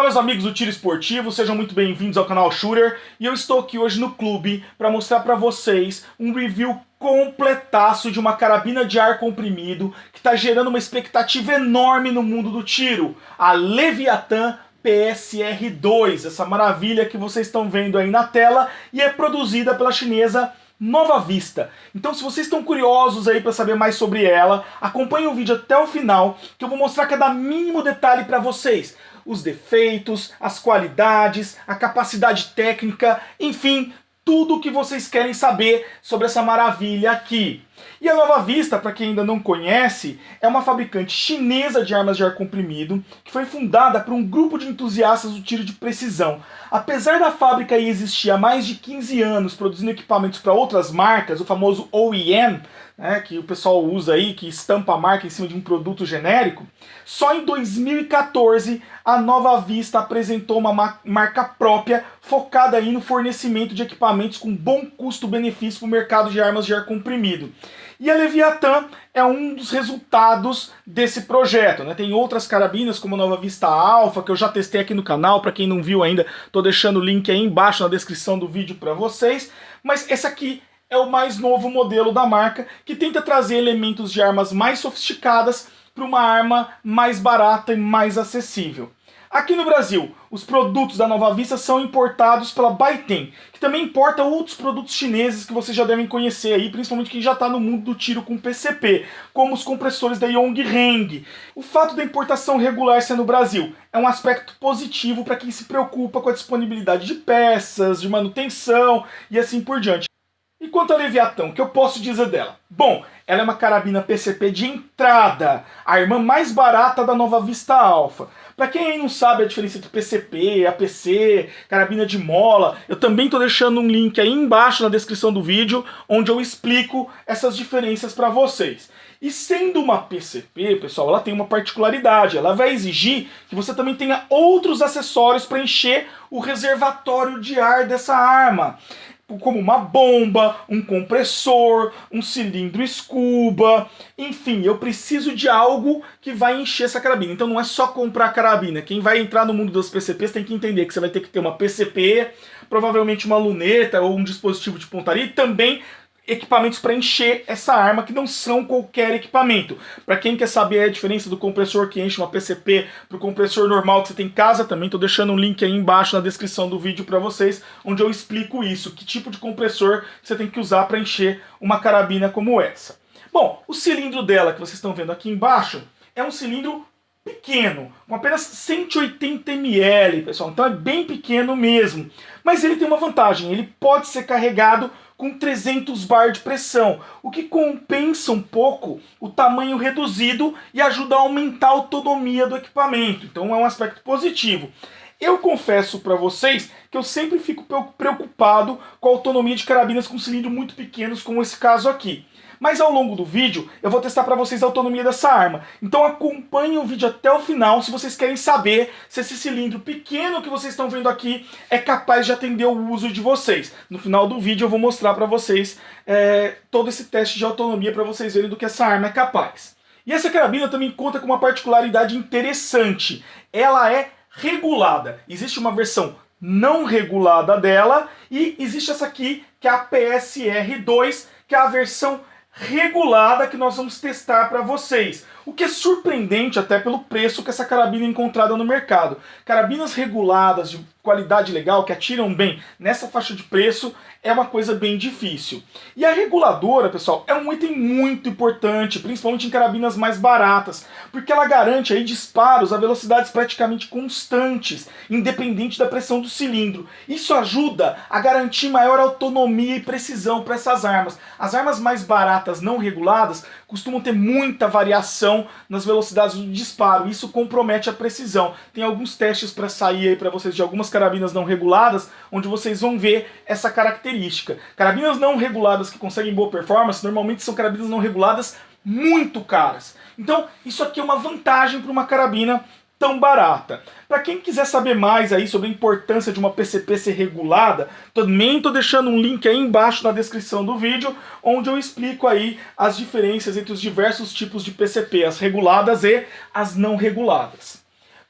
Fala, meus amigos do Tiro Esportivo, sejam muito bem-vindos ao canal Shooter, e eu estou aqui hoje no clube para mostrar para vocês um review completaço de uma carabina de ar comprimido que está gerando uma expectativa enorme no mundo do tiro, a Leviathan PSR-2, essa maravilha que vocês estão vendo aí na tela, e é produzida pela chinesa Nova Vista. Então, se vocês estão curiosos aí para saber mais sobre ela, acompanhem o vídeo até o final, que eu vou mostrar cada mínimo detalhe para vocês. Os defeitos, as qualidades, a capacidade técnica, enfim, tudo o que vocês querem saber sobre essa maravilha aqui. E a Nova Vista, para quem ainda não conhece, é uma fabricante chinesa de armas de ar comprimido que foi fundada por um grupo de entusiastas do tiro de precisão. Apesar da fábrica aí existir há mais de 15 anos produzindo equipamentos para outras marcas, o famoso OEM, que o pessoal usa aí, que estampa a marca em cima de um produto genérico, só em 2014 a Nova Vista apresentou uma marca própria focada aí no fornecimento de equipamentos com bom custo-benefício para o mercado de armas de ar comprimido. E a Leviathan é um dos resultados desse projeto, né? Tem outras carabinas como a Nova Vista Alpha, que eu já testei aqui no canal, para quem não viu ainda, estou deixando o link aí embaixo na descrição do vídeo para vocês, mas esse aqui é o mais novo modelo da marca, que tenta trazer elementos de armas mais sofisticadas para uma arma mais barata e mais acessível. Aqui no Brasil, os produtos da Nova Vista são importados pela Baiten, que também importa outros produtos chineses que vocês já devem conhecer aí, principalmente quem já está no mundo do tiro com PCP, como os compressores da Yongheng. O fato da importação regular ser no Brasil é um aspecto positivo para quem se preocupa com a disponibilidade de peças, de manutenção e assim por diante. E quanto à Leviathan, o que eu posso dizer dela? Bom, ela é uma carabina PCP de entrada, a irmã mais barata da Nova Vista Alpha. Para quem não sabe a diferença entre PCP, APC, carabina de mola, eu também estou deixando um link aí embaixo na descrição do vídeo, onde eu explico essas diferenças para vocês. E sendo uma PCP, pessoal, ela tem uma particularidade, ela vai exigir que você também tenha outros acessórios para encher o reservatório de ar dessa arma, como uma bomba, um compressor, um cilindro scuba, enfim, eu preciso de algo que vai encher essa carabina. Então não é só comprar a carabina, quem vai entrar no mundo das PCPs tem que entender que você vai ter que ter uma PCP, provavelmente uma luneta ou um dispositivo de pontaria e também equipamentos para encher essa arma, que não são qualquer equipamento. Para quem quer saber a diferença do compressor que enche uma PCP para o compressor normal que você tem em casa, também estou deixando um link aí embaixo na descrição do vídeo para vocês, onde eu explico isso, que tipo de compressor você tem que usar para encher uma carabina como essa. Bom, o cilindro dela que vocês estão vendo aqui embaixo é um cilindro pequeno, com apenas 180 ml, pessoal, então é bem pequeno mesmo. Mas ele tem uma vantagem, ele pode ser carregado com 300 bar de pressão, o que compensa um pouco o tamanho reduzido e ajuda a aumentar a autonomia do equipamento. Então é um aspecto positivo. Eu confesso para vocês que eu sempre fico preocupado com a autonomia de carabinas com cilindro muito pequenos, como esse caso aqui. Mas ao longo do vídeo eu vou testar para vocês a autonomia dessa arma. Então acompanhem o vídeo até o final se vocês querem saber se esse cilindro pequeno que vocês estão vendo aqui é capaz de atender o uso de vocês. No final do vídeo eu vou mostrar para vocês todo esse teste de autonomia para vocês verem do que essa arma é capaz. E essa carabina também conta com uma particularidade interessante. Ela é regulada. Existe uma versão não regulada dela e existe essa aqui que é a PSR-2, que é a versão regulada que nós vamos testar para vocês. O que é surpreendente até pelo preço que essa carabina é encontrada no mercado. Carabinas reguladas de qualidade legal, que atiram bem nessa faixa de preço, é uma coisa bem difícil. E a reguladora, pessoal, é um item muito importante, principalmente em carabinas mais baratas, porque ela garante aí disparos a velocidades praticamente constantes, independente da pressão do cilindro. Isso ajuda a garantir maior autonomia e precisão para essas armas. As armas mais baratas não reguladas costumam ter muita variação nas velocidades do disparo, isso compromete a precisão. Tem alguns testes para sair aí para vocês de algumas carabinas não reguladas, onde vocês vão ver essa característica. Carabinas não reguladas que conseguem boa performance, normalmente são carabinas não reguladas muito caras. Então, isso aqui é uma vantagem para uma carabina tão barata. Para quem quiser saber mais aí sobre a importância de uma PCP ser regulada, também estou deixando um link aí embaixo na descrição do vídeo, onde eu explico aí as diferenças entre os diversos tipos de PCP, as reguladas e as não reguladas.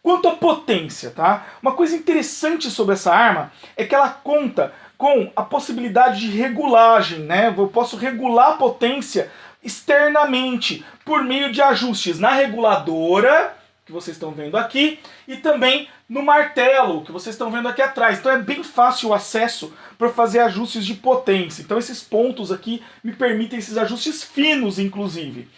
Quanto à potência, tá? Uma coisa interessante sobre essa arma é que ela conta com a possibilidade de regulagem, né? Eu posso regular a potência externamente por meio de ajustes na reguladora, que vocês estão vendo aqui, e também no martelo, que vocês estão vendo aqui atrás. Então é bem fácil o acesso para fazer ajustes de potência. Então esses pontos aqui me permitem esses ajustes finos, inclusive.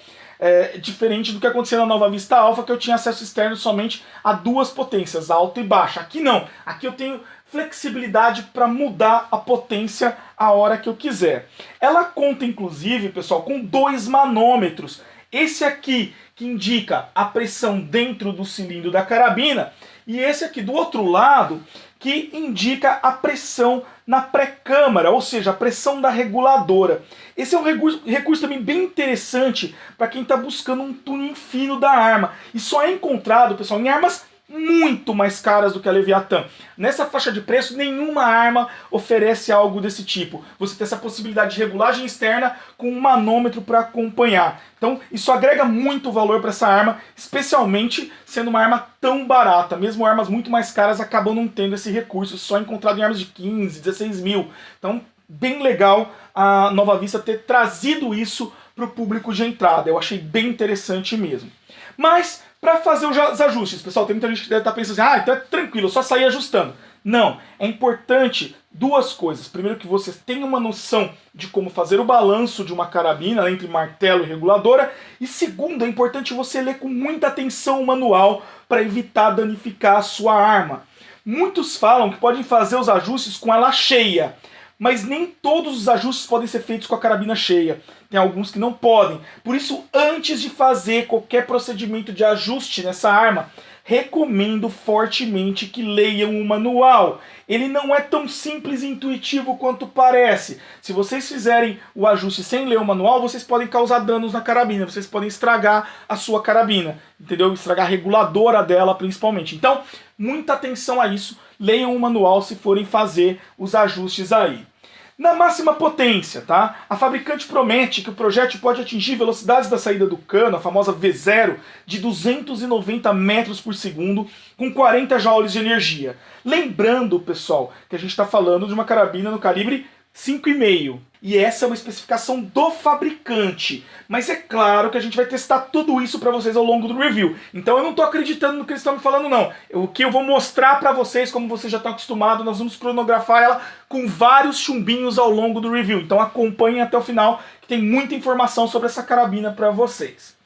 Diferente do que acontecia na Nova Vista Alpha, que eu tinha acesso externo somente a duas potências, alta e baixa. Aqui não, aqui eu tenho flexibilidade para mudar a potência a hora que eu quiser. Ela conta, inclusive, pessoal, com 2 manômetros. Esse aqui, que indica a pressão dentro do cilindro da carabina, e esse aqui do outro lado, que indica a pressão na pré-câmara, ou seja, a pressão da reguladora. Esse é um recurso também bem interessante para quem está buscando um tuning fino da arma. E só é encontrado, pessoal, em armas muito mais caras do que a Leviathan. Nessa faixa de preço, nenhuma arma oferece algo desse tipo. Você tem essa possibilidade de regulagem externa com um manômetro para acompanhar. Então, isso agrega muito valor para essa arma, especialmente sendo uma arma tão barata. Mesmo armas muito mais caras acabam não tendo esse recurso, só encontrado em armas de 15, 16 mil. Então, bem legal a Nova Vista ter trazido isso para o público de entrada. Eu achei bem interessante mesmo. Mas, para fazer os ajustes, pessoal, tem muita gente que deve estar pensando assim, então é tranquilo, é só sair ajustando. Não, é importante 2 coisas. Primeiro, que você tenha uma noção de como fazer o balanço de uma carabina entre martelo e reguladora. E segundo, é importante você ler com muita atenção o manual para evitar danificar a sua arma. Muitos falam que podem fazer os ajustes com ela cheia, mas nem todos os ajustes podem ser feitos com a carabina cheia. Tem alguns que não podem. Por isso, antes de fazer qualquer procedimento de ajuste nessa arma, recomendo fortemente que leiam o manual. Ele não é tão simples e intuitivo quanto parece. Se vocês fizerem o ajuste sem ler o manual, vocês podem causar danos na carabina, vocês podem estragar a sua carabina, entendeu? Estragar a reguladora dela, principalmente. Então, muita atenção a isso. Leiam o manual se forem fazer os ajustes aí. Na máxima potência, tá? A fabricante promete que o projétil pode atingir velocidades da saída do cano, a famosa V0, de 290 metros por segundo, com 40 joules de energia. Lembrando, pessoal, que a gente está falando de uma carabina no calibre 5,5. E essa é uma especificação do fabricante. Mas é claro que a gente vai testar tudo isso para vocês ao longo do review. Então eu não estou acreditando no que eles estão me falando, não. O que eu vou mostrar para vocês, como vocês já estão acostumados, nós vamos cronografar ela com vários chumbinhos ao longo do review. Então acompanhem até o final, que tem muita informação sobre essa carabina para vocês.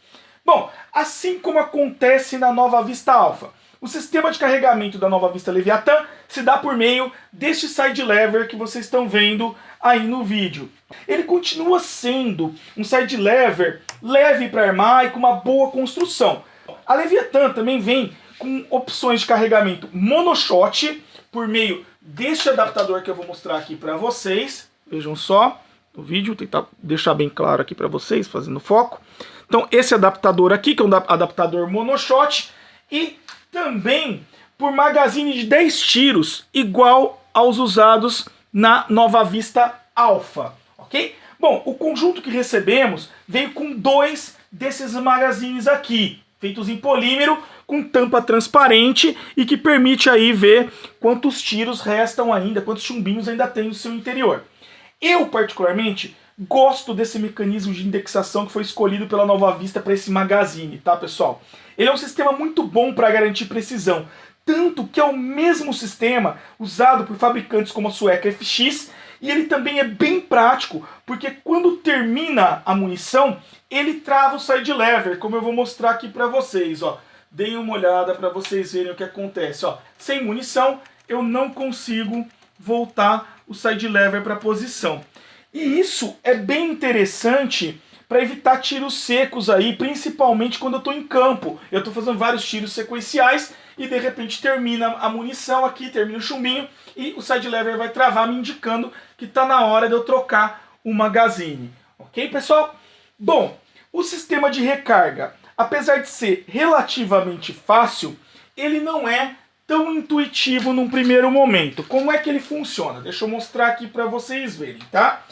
Bom, assim como acontece na Nova Vista Alpha, o sistema de carregamento da Nova Vista Leviathan se dá por meio deste side lever que vocês estão vendo aí no vídeo. Ele continua sendo um side lever leve para armar e com uma boa construção. A Leviathan também vem com opções de carregamento monoshot por meio deste adaptador que eu vou mostrar aqui para vocês. Vejam só no vídeo, vou tentar deixar bem claro aqui para vocês, fazendo foco. Então esse adaptador aqui, que é um adaptador monoshot, e também por magazine de 10 tiros, igual aos usados na Nova Vista Alpha, ok? Bom, o conjunto que recebemos veio com 2 desses magazines aqui, feitos em polímero, com tampa transparente e que permite aí ver quantos tiros restam ainda, quantos chumbinhos ainda tem no seu interior. Eu, particularmente, gosto desse mecanismo de indexação que foi escolhido pela Nova Vista para esse magazine, tá, pessoal? Ele é um sistema muito bom para garantir precisão, tanto que é o mesmo sistema usado por fabricantes como a sueca FX, e ele também é bem prático, porque quando termina a munição, ele trava o side lever, como eu vou mostrar aqui para vocês, ó. Deem uma olhada para vocês verem o que acontece, ó. Sem munição, eu não consigo voltar o side lever para a posição. E isso é bem interessante para evitar tiros secos aí, principalmente quando eu estou em campo. Eu estou fazendo vários tiros sequenciais e de repente termina a munição aqui, termina o chumbinho e o side lever vai travar, me indicando que está na hora de eu trocar o magazine. Ok, pessoal? Bom, o sistema de recarga, apesar de ser relativamente fácil, ele não é tão intuitivo num primeiro momento. Como é que ele funciona? Deixa eu mostrar aqui para vocês verem, tá?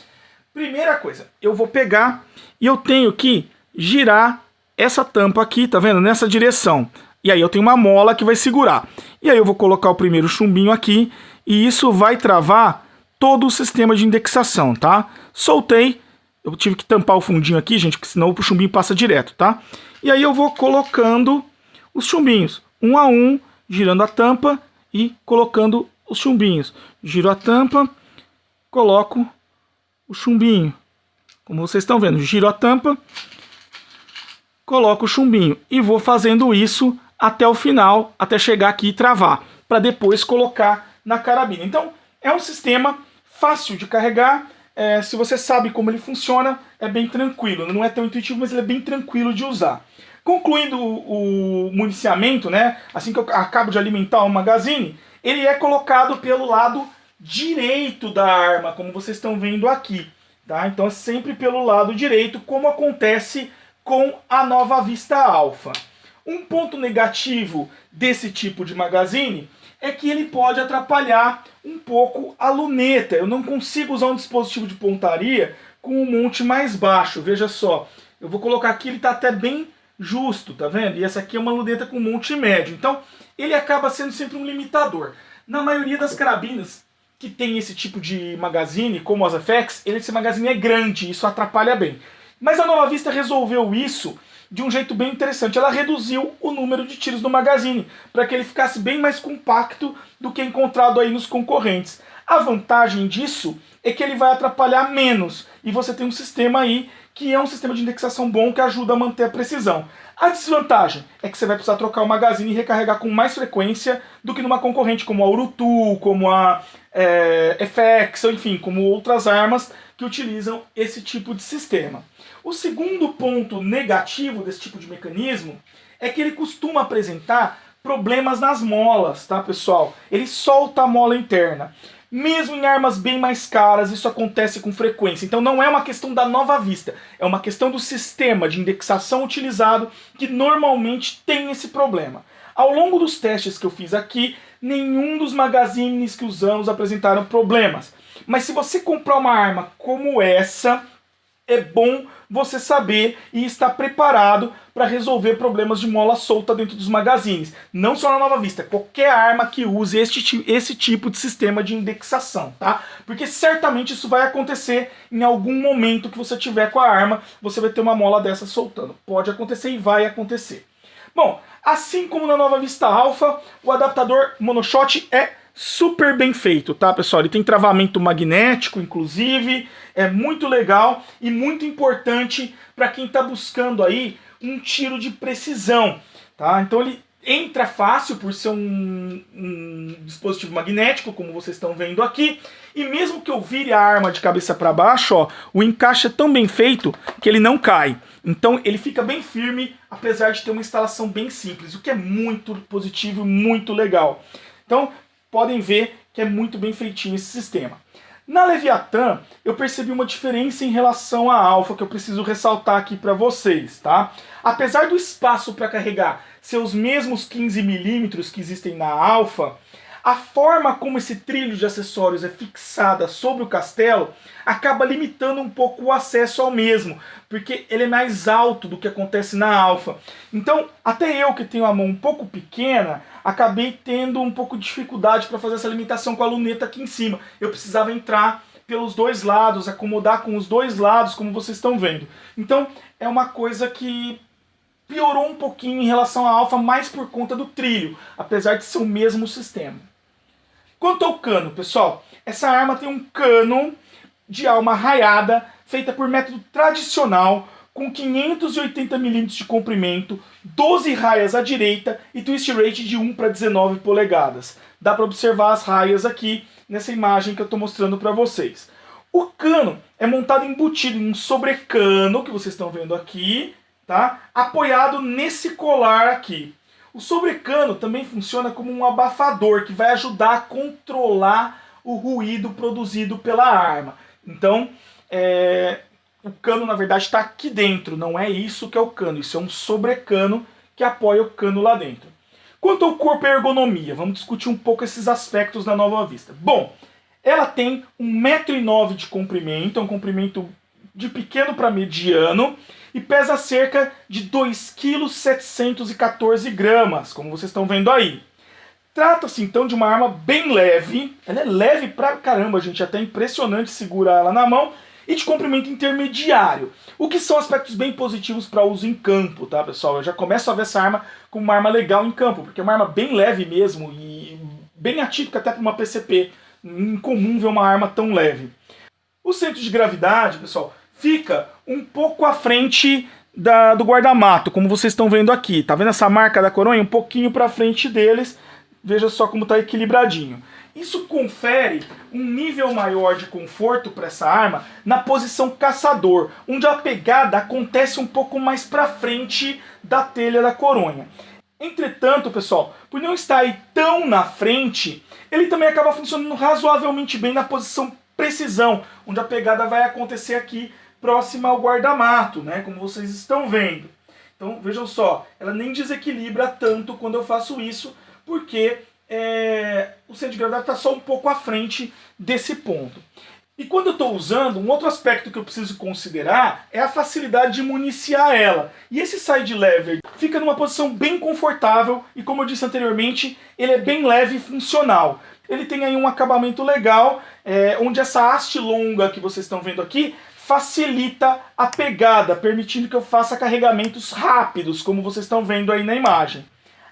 Primeira coisa, eu vou pegar e eu tenho que girar essa tampa aqui, tá vendo? Nessa direção. E aí eu tenho uma mola que vai segurar. E aí eu vou colocar o primeiro chumbinho aqui e isso vai travar todo o sistema de indexação, tá? Soltei, eu tive que tampar o fundinho aqui, gente, porque senão o chumbinho passa direto, tá? E aí eu vou colocando os chumbinhos, um a um, girando a tampa e colocando os chumbinhos. Giro a tampa, coloco o chumbinho. Como vocês estão vendo, giro a tampa, coloco o chumbinho e vou fazendo isso até o final, até chegar aqui e travar, para depois colocar na carabina. Então, é um sistema fácil de carregar, se você sabe como ele funciona, é bem tranquilo. Não é tão intuitivo, mas ele é bem tranquilo de usar. Concluindo o municiamento, né, assim que eu acabo de alimentar o magazine, ele é colocado pelo lado direito da arma, como vocês estão vendo aqui. Tá? Então é sempre pelo lado direito, como acontece com a Nova Vista Alpha. Um ponto negativo desse tipo de magazine é que ele pode atrapalhar um pouco a luneta. Eu não consigo usar um dispositivo de pontaria com um monte mais baixo. Veja só, eu vou colocar aqui, ele está até bem justo, tá vendo? E essa aqui é uma luneta com monte médio. Então, ele acaba sendo sempre um limitador. Na maioria das carabinas que tem esse tipo de magazine, como as FX, esse magazine é grande, isso atrapalha bem. Mas a Nova Vista resolveu isso de um jeito bem interessante. Ela reduziu o número de tiros do magazine, para que ele ficasse bem mais compacto do que encontrado aí nos concorrentes. A vantagem disso é que ele vai atrapalhar menos, e você tem um sistema aí que é um sistema de indexação bom que ajuda a manter a precisão. A desvantagem é que você vai precisar trocar o magazine e recarregar com mais frequência do que numa concorrente como a Urutu, como a FX, ou enfim, como outras armas que utilizam esse tipo de sistema. O segundo ponto negativo desse tipo de mecanismo é que ele costuma apresentar problemas nas molas, tá, pessoal? Ele solta a mola interna. Mesmo em armas bem mais caras, isso acontece com frequência. Então não é uma questão da Nova Vista, é uma questão do sistema de indexação utilizado que normalmente tem esse problema. Ao longo dos testes que eu fiz aqui, nenhum dos magazines que usamos apresentaram problemas. Mas se você comprar uma arma como essa, é bom você saber e estar preparado para resolver problemas de mola solta dentro dos magazines. Não só na Nova Vista, qualquer arma que use esse tipo de sistema de indexação, tá? Porque certamente isso vai acontecer em algum momento que você tiver com a arma, você vai ter uma mola dessa soltando. Pode acontecer e vai acontecer. Bom, assim como na Nova Vista Alpha, o adaptador monoshot é super bem feito, tá, pessoal? Ele tem travamento magnético, inclusive, é muito legal e muito importante para quem está buscando aí um tiro de precisão, tá? Então ele entra fácil por ser um dispositivo magnético, como vocês estão vendo aqui, e mesmo que eu vire a arma de cabeça para baixo, ó, o encaixe é tão bem feito que ele não cai. Então ele fica bem firme, apesar de ter uma instalação bem simples, o que é muito positivo e muito legal. Então, podem ver que é muito bem feitinho esse sistema. Na Leviathan, eu percebi uma diferença em relação à Alpha que eu preciso ressaltar aqui para vocês, tá? Apesar do espaço para carregar ser os mesmos 15 milímetros que existem na Alpha, a forma como esse trilho de acessórios é fixada sobre o castelo acaba limitando um pouco o acesso ao mesmo, porque ele é mais alto do que acontece na Alpha. Então, até eu que tenho a mão um pouco pequena, acabei tendo um pouco de dificuldade para fazer essa limitação com a luneta aqui em cima. Eu precisava entrar pelos dois lados, acomodar com os dois lados, como vocês estão vendo. Então, é uma coisa que piorou um pouquinho em relação à Alpha, mais por conta do trilho, apesar de ser o mesmo sistema. Quanto ao cano, pessoal, essa arma tem um cano de alma raiada, feita por método tradicional, com 580 mm de comprimento, 12 raias à direita e twist rate de 1 para 19 polegadas. Dá para observar as raias aqui nessa imagem que eu estou mostrando para vocês. O cano é montado embutido em um sobrecano, que vocês estão vendo aqui, tá? Apoiado nesse colar aqui. O sobrecano também funciona como um abafador que vai ajudar a controlar o ruído produzido pela arma. Então, o cano na verdade está aqui dentro, não é isso que é o cano, isso é um sobrecano que apoia o cano lá dentro. Quanto ao corpo e ergonomia, vamos discutir um pouco esses aspectos da Nova Vista. Bom, ela tem 1,9 m de comprimento, é um comprimento de pequeno para mediano, e pesa cerca de 2,714 kg, como vocês estão vendo aí. Trata-se então de uma arma bem leve, ela é leve pra caramba, gente, até impressionante segurar ela na mão, e de comprimento intermediário, o que são aspectos bem positivos para uso em campo, tá, pessoal? Eu já começo a ver essa arma como uma arma legal em campo, porque é uma arma bem leve mesmo e bem atípica até para uma PCP, incomum ver uma arma tão leve. O centro de gravidade, pessoal, fica um pouco à frente do guarda-mato, como vocês estão vendo aqui. Tá vendo essa marca da coronha? Um pouquinho para frente deles. Veja só como está equilibradinho. Isso confere um nível maior de conforto para essa arma na posição caçador, onde a pegada acontece um pouco mais para frente da telha da coronha. Entretanto, pessoal, por não estar aí tão na frente, ele também acaba funcionando razoavelmente bem na posição precisão, onde a pegada vai acontecer aqui próxima ao guarda-mato, né, como vocês estão vendo. Então, vejam só, ela nem desequilibra tanto quando eu faço isso, porque o centro de gravidade está só um pouco à frente desse ponto. E quando eu estou usando, um outro aspecto que eu preciso considerar é a facilidade de municiar ela. E esse side lever fica numa posição bem confortável e, como eu disse anteriormente, ele é bem leve e funcional. Ele tem aí um acabamento legal, onde essa haste longa que vocês estão vendo aqui facilita a pegada, permitindo que eu faça carregamentos rápidos, como vocês estão vendo aí na imagem.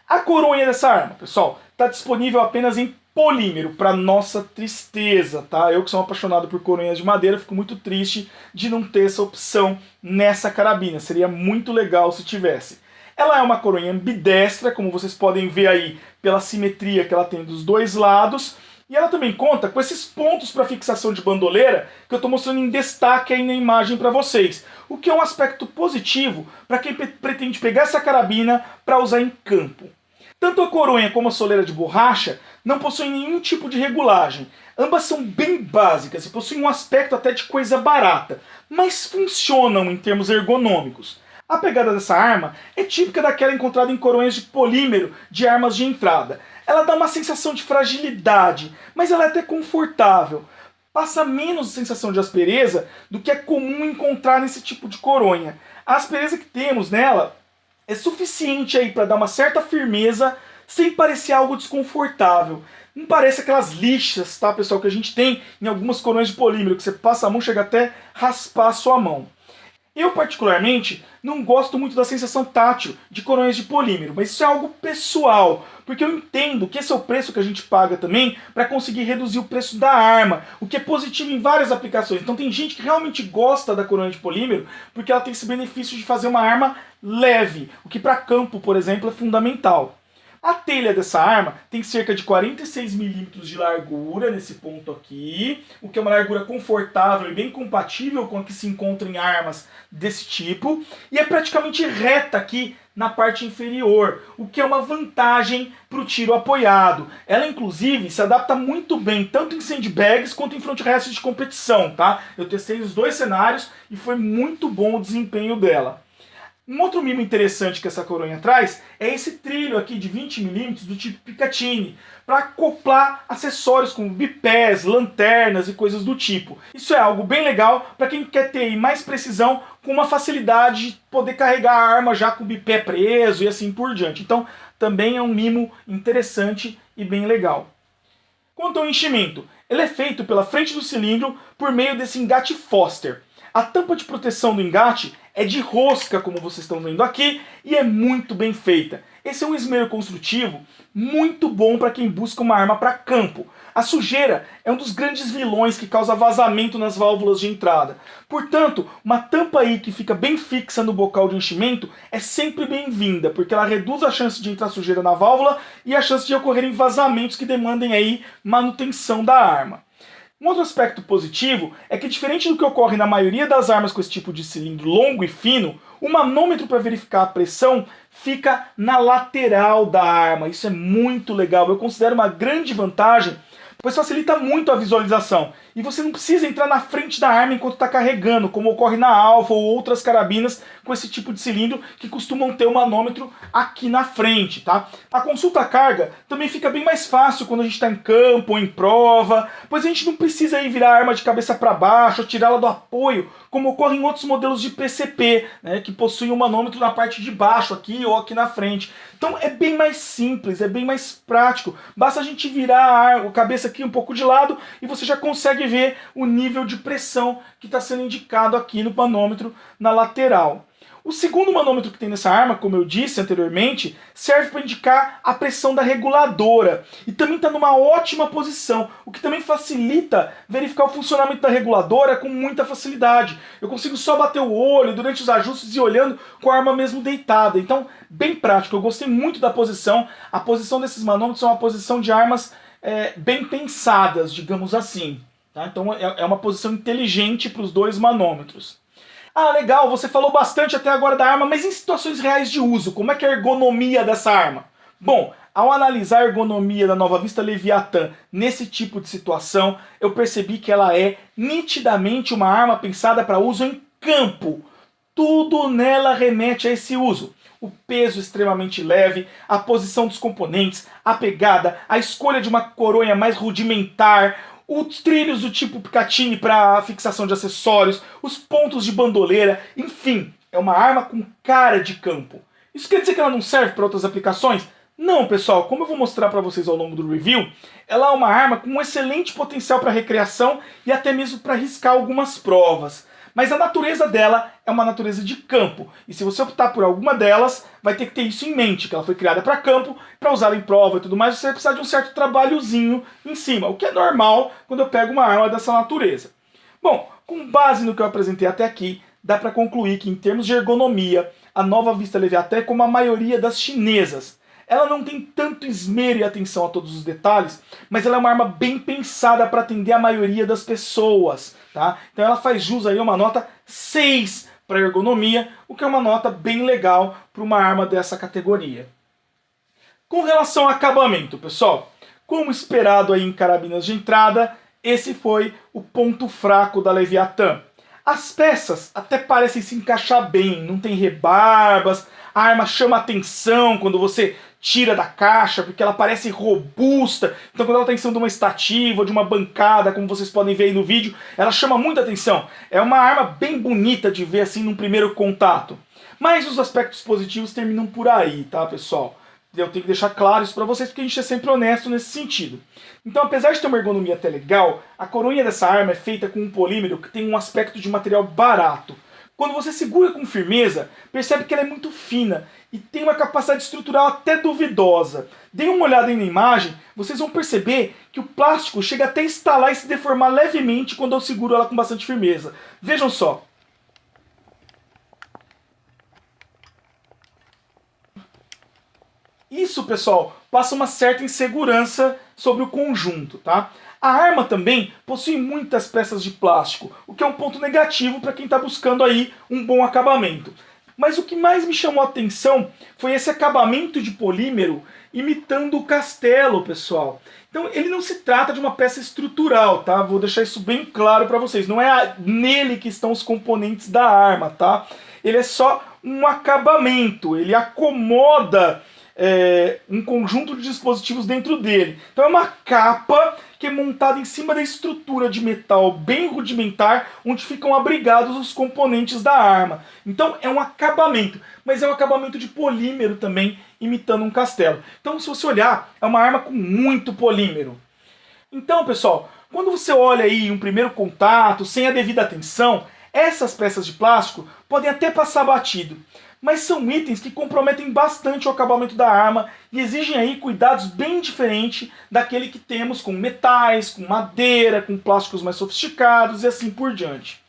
A coronha dessa arma, pessoal, está disponível apenas em polímero, para nossa tristeza, tá? Eu que sou apaixonado por coronhas de madeira, fico muito triste de não ter essa opção nessa carabina. Seria muito legal se tivesse. Ela é uma coronha ambidestra, como vocês podem ver aí pela simetria que ela tem dos dois lados. E ela também conta com esses pontos para fixação de bandoleira que eu estou mostrando em destaque aí na imagem para vocês. O que é um aspecto positivo para quem pretende pegar essa carabina para usar em campo. Tanto a coronha como a soleira de borracha não possuem nenhum tipo de regulagem. Ambas são bem básicas e possuem um aspecto até de coisa barata, mas funcionam em termos ergonômicos. A pegada dessa arma é típica daquela encontrada em coronhas de polímero de armas de entrada. Ela dá uma sensação de fragilidade, mas ela é até confortável. Passa menos sensação de aspereza do que é comum encontrar nesse tipo de coronha. A aspereza que temos nela é suficiente aí para dar uma certa firmeza sem parecer algo desconfortável. Não parece aquelas lixas, tá, pessoal, que a gente tem em algumas coronhas de polímero, que você passa a mão, chega até raspar a sua mão. Eu, particularmente, não gosto muito da sensação tátil de coronhas de polímero, mas isso é algo pessoal, porque eu entendo que esse é o preço que a gente paga também para conseguir reduzir o preço da arma, o que é positivo em várias aplicações. Então tem gente que realmente gosta da coronha de polímero porque ela tem esse benefício de fazer uma arma leve, o que para campo, por exemplo, é fundamental. A telha dessa arma tem cerca de 46 milímetros de largura nesse ponto aqui, o que é uma largura confortável e bem compatível com a que se encontra em armas desse tipo, e é praticamente reta aqui na parte inferior, o que é uma vantagem para o tiro apoiado. Ela, inclusive, se adapta muito bem tanto em sandbags quanto em front rest de competição, tá? Eu testei os dois cenários e foi muito bom o desempenho dela. Um outro mimo interessante que essa coronha traz é esse trilho aqui de 20 mm do tipo Picatinny, para acoplar acessórios como bipés, lanternas e coisas do tipo. Isso é algo bem legal para quem quer ter mais precisão com uma facilidade de poder carregar a arma já com o bipé preso e assim por diante. Então também é um mimo interessante e bem legal. Quanto ao enchimento, ele é feito pela frente do cilindro por meio desse engate Foster. A tampa de proteção do engate é de rosca, como vocês estão vendo aqui, e é muito bem feita. Esse é um esmero construtivo muito bom para quem busca uma arma para campo. A sujeira é um dos grandes vilões que causa vazamento nas válvulas de entrada. Portanto, uma tampa aí que fica bem fixa no bocal de enchimento é sempre bem-vinda, porque ela reduz a chance de entrar sujeira na válvula e a chance de ocorrerem vazamentos que demandem aí manutenção da arma. Um outro aspecto positivo é que, diferente do que ocorre na maioria das armas com esse tipo de cilindro longo e fino, o manômetro para verificar a pressão fica na lateral da arma. Isso é muito legal, eu considero uma grande vantagem, pois facilita muito a visualização. E você não precisa entrar na frente da arma enquanto está carregando, como ocorre na Alpha ou outras carabinas com esse tipo de cilindro que costumam ter o manômetro aqui na frente, tá? A consulta à carga também fica bem mais fácil quando a gente está em campo ou em prova, pois a gente não precisa ir virar a arma de cabeça para baixo ou tirá-la do apoio, como ocorre em outros modelos de PCP, né, que possuem um manômetro na parte de baixo aqui ou aqui na frente. Então é bem mais simples, é bem mais prático. Basta a gente virar a cabeça aqui um pouco de lado e você já consegue ver o nível de pressão que está sendo indicado aqui no manômetro na lateral. O segundo manômetro que tem nessa arma, como eu disse anteriormente, serve para indicar a pressão da reguladora e também está numa ótima posição, o que também facilita verificar o funcionamento da reguladora com muita facilidade. Eu consigo só bater o olho durante os ajustes e olhando com a arma mesmo deitada, então bem prático. Eu gostei muito da posição. A posição desses manômetros é uma posição de armas bem pensadas, digamos assim. Tá? Então é uma posição inteligente para os dois manômetros. Ah, legal, você falou bastante até agora da arma, mas em situações reais de uso, como é que é a ergonomia dessa arma? Bom, ao analisar a ergonomia da Nova Vista Leviathan nesse tipo de situação, eu percebi que ela é nitidamente uma arma pensada para uso em campo. Tudo nela remete a esse uso. O peso extremamente leve, a posição dos componentes, a pegada, a escolha de uma coronha mais rudimentar, os trilhos do tipo Picatinny para fixação de acessórios, os pontos de bandoleira, enfim, é uma arma com cara de campo. Isso quer dizer que ela não serve para outras aplicações? Não, pessoal, como eu vou mostrar para vocês ao longo do review, ela é uma arma com um excelente potencial para recreação e até mesmo para riscar algumas provas. Mas a natureza dela é uma natureza de campo. E se você optar por alguma delas, vai ter que ter isso em mente, que ela foi criada para campo, para usá-la em prova e tudo mais, você vai precisar de um certo trabalhozinho em cima, o que é normal quando eu pego uma arma dessa natureza. Bom, com base no que eu apresentei até aqui, dá para concluir que em termos de ergonomia, a Nova Vista Leviathan é como a maioria das chinesas. Ela não tem tanto esmero e atenção a todos os detalhes, mas ela é uma arma bem pensada para atender a maioria das pessoas. Tá? Então ela faz jus aí a uma nota 6 para ergonomia, o que é uma nota bem legal para uma arma dessa categoria. Com relação ao acabamento, pessoal, como esperado aí em carabinas de entrada, esse foi o ponto fraco da Leviathan. As peças até parecem se encaixar bem, não tem rebarbas, a arma chama atenção quando você tira da caixa, porque ela parece robusta. Então quando ela está em cima de uma estativa ou de uma bancada, como vocês podem ver aí no vídeo, ela chama muita atenção. É uma arma bem bonita de ver assim num primeiro contato. Mas os aspectos positivos terminam por aí, tá, pessoal? Eu tenho que deixar claro isso para vocês, porque a gente é sempre honesto nesse sentido. Então, apesar de ter uma ergonomia até legal, a coronha dessa arma é feita com um polímero que tem um aspecto de material barato. Quando você segura com firmeza, percebe que ela é muito fina e tem uma capacidade estrutural até duvidosa. Deem uma olhada aí na imagem, vocês vão perceber que o plástico chega até a estalar e se deformar levemente quando eu seguro ela com bastante firmeza. Vejam só. Isso, pessoal, passa uma certa insegurança sobre o conjunto, tá? A arma também possui muitas peças de plástico, o que é um ponto negativo para quem está buscando aí um bom acabamento. Mas o que mais me chamou a atenção foi esse acabamento de polímero imitando o castelo, pessoal. Então ele não se trata de uma peça estrutural, tá? Vou deixar isso bem claro para vocês. Não é nele que estão os componentes da arma, tá? Ele é só um acabamento, ele acomoda um conjunto de dispositivos dentro dele. Então é uma capa que é montada em cima da estrutura de metal bem rudimentar, onde ficam abrigados os componentes da arma. Então é um acabamento, mas é um acabamento de polímero também, imitando um castelo. Então, se você olhar, é uma arma com muito polímero. Então, pessoal, quando você olha aí um primeiro contato, sem a devida atenção, essas peças de plástico podem até passar batido. Mas são itens que comprometem bastante o acabamento da arma e exigem aí cuidados bem diferentes daquele que temos com metais, com madeira, com plásticos mais sofisticados e assim por diante.